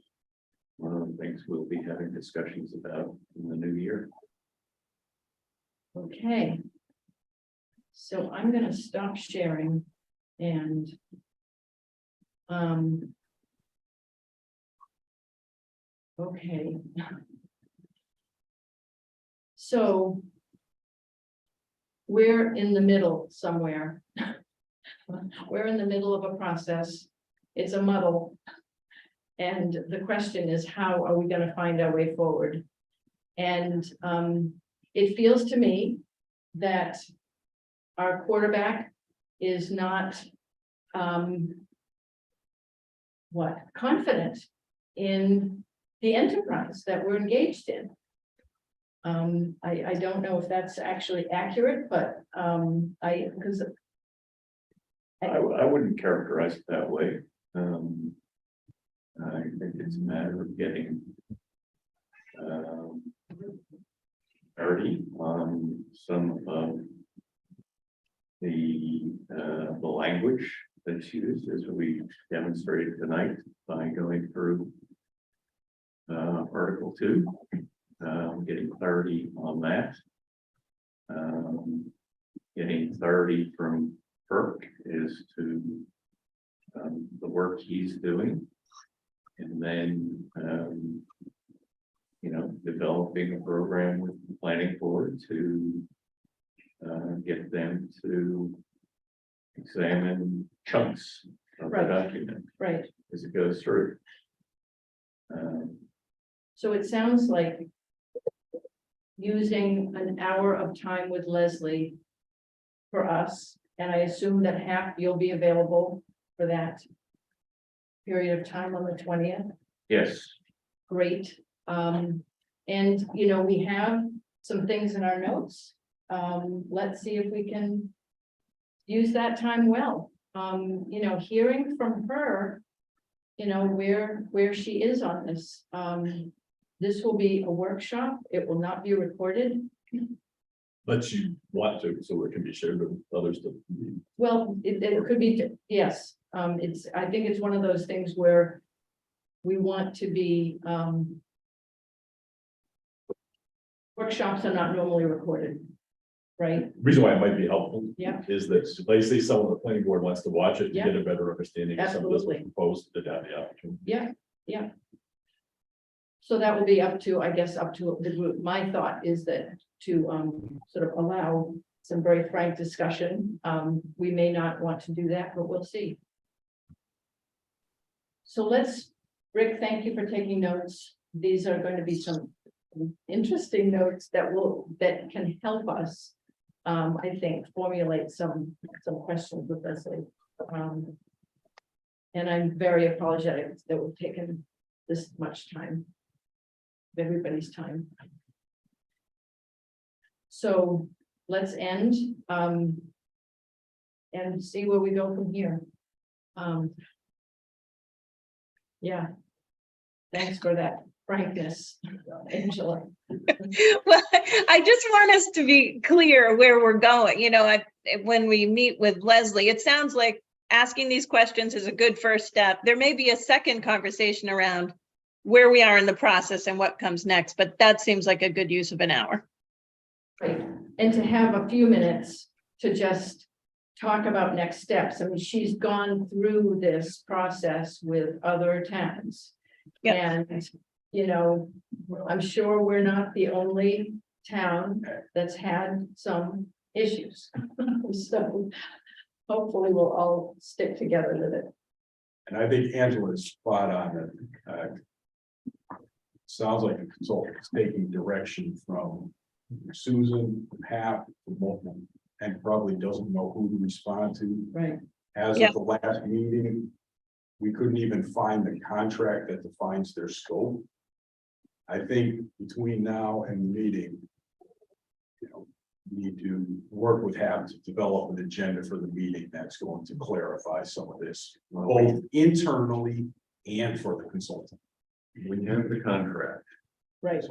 one of the things we'll be having discussions about in the new year. Okay. So I'm gonna stop sharing and okay. So we're in the middle somewhere. We're in the middle of a process. It's a muddle. And the question is, how are we going to find our way forward? And it feels to me that our quarterback is not confident in the enterprise that we're engaged in. I don't know if that's actually accurate, but I wouldn't characterize it that way. I think it's a matter of getting clarity on some of the language that's used, as we demonstrated tonight by going through Article 2, getting clarity on that, getting clarity from Kirk as to the work he's doing, and then you know, developing a program with the planning board to get them to examine chunks of the Right. document right. as it goes through. So it sounds like using an hour of time with Leslie for us, and I assume that half you'll be available for that period of time on the 20th. Yes, Great. And, you know, we have some things in our notes. Let's see if we can use that time well. You know, hearing from her, you know, where she is on this. This will be a workshop. It will not be recorded. But you want to, so it can be shared with others to. Well, it could be, yes, I think it's one of those things where we want to be, workshops are not normally recorded, right? Reason why it might be helpful. Yeah. Is that, like, say someone on the planning board wants to watch it to get a better understanding of some of this Absolutely. proposed, to have the opportunity. Yeah. So that will be up to, I guess, up to the group. My thought is that to, sort of allow some very frank discussion. We may not want to do that, but we'll see. So Rick, thank you for taking notes. These are going to be some interesting notes that can help us, I think, formulate some questions with Leslie. And I'm very apologetic that we've taken this much time, everybody's time. So let's end, and see where we go from here. Yeah. Thanks for that frankness, Angela. Well, I just want us to be clear where we're going. You know, when we meet with Leslie, it sounds like asking these questions is a good first step. There may be a second conversation around where we are in the process and what comes next, but that seems like a good use of an hour. Right, and to have a few minutes to just talk about next steps. I mean, she's gone through this process with other towns. Yep. And, you know, I'm sure we're not the only town that's had some issues. So hopefully we'll all stick together with it. And I think Angela's spot on it. Sounds like a consultant is taking direction from Susan, from Hap, from Bolton, and probably doesn't know who to respond to. Right. As Yep. of the last meeting, we couldn't even find the contract that defines their scope. I think between now and the meeting, you know, we need to work with Hap to develop an agenda for the meeting that's going to clarify some of this, both internally and for the consultant. we have the contract. Right.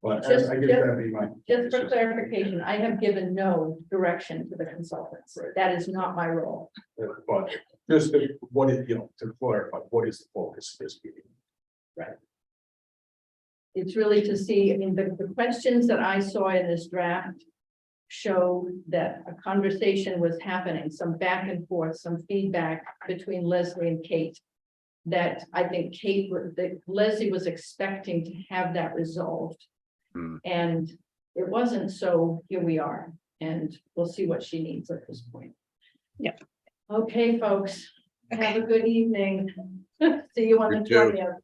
But Just- I guess that'd be my. Just for clarification, I have given no direction to the consultants. That is not my role. But just what it, you know, to clarify, what is the focus of this meeting? It's really to see, I mean, the questions that I saw in this draft show that a conversation was happening, some back and forth, some feedback between Leslie and Kate. That I think that Leslie was expecting to have that resolved. And it wasn't, so here we are, and we'll see what she needs at this point. Yeah. Okay, folks, have a good evening. See you on the You too. 20th.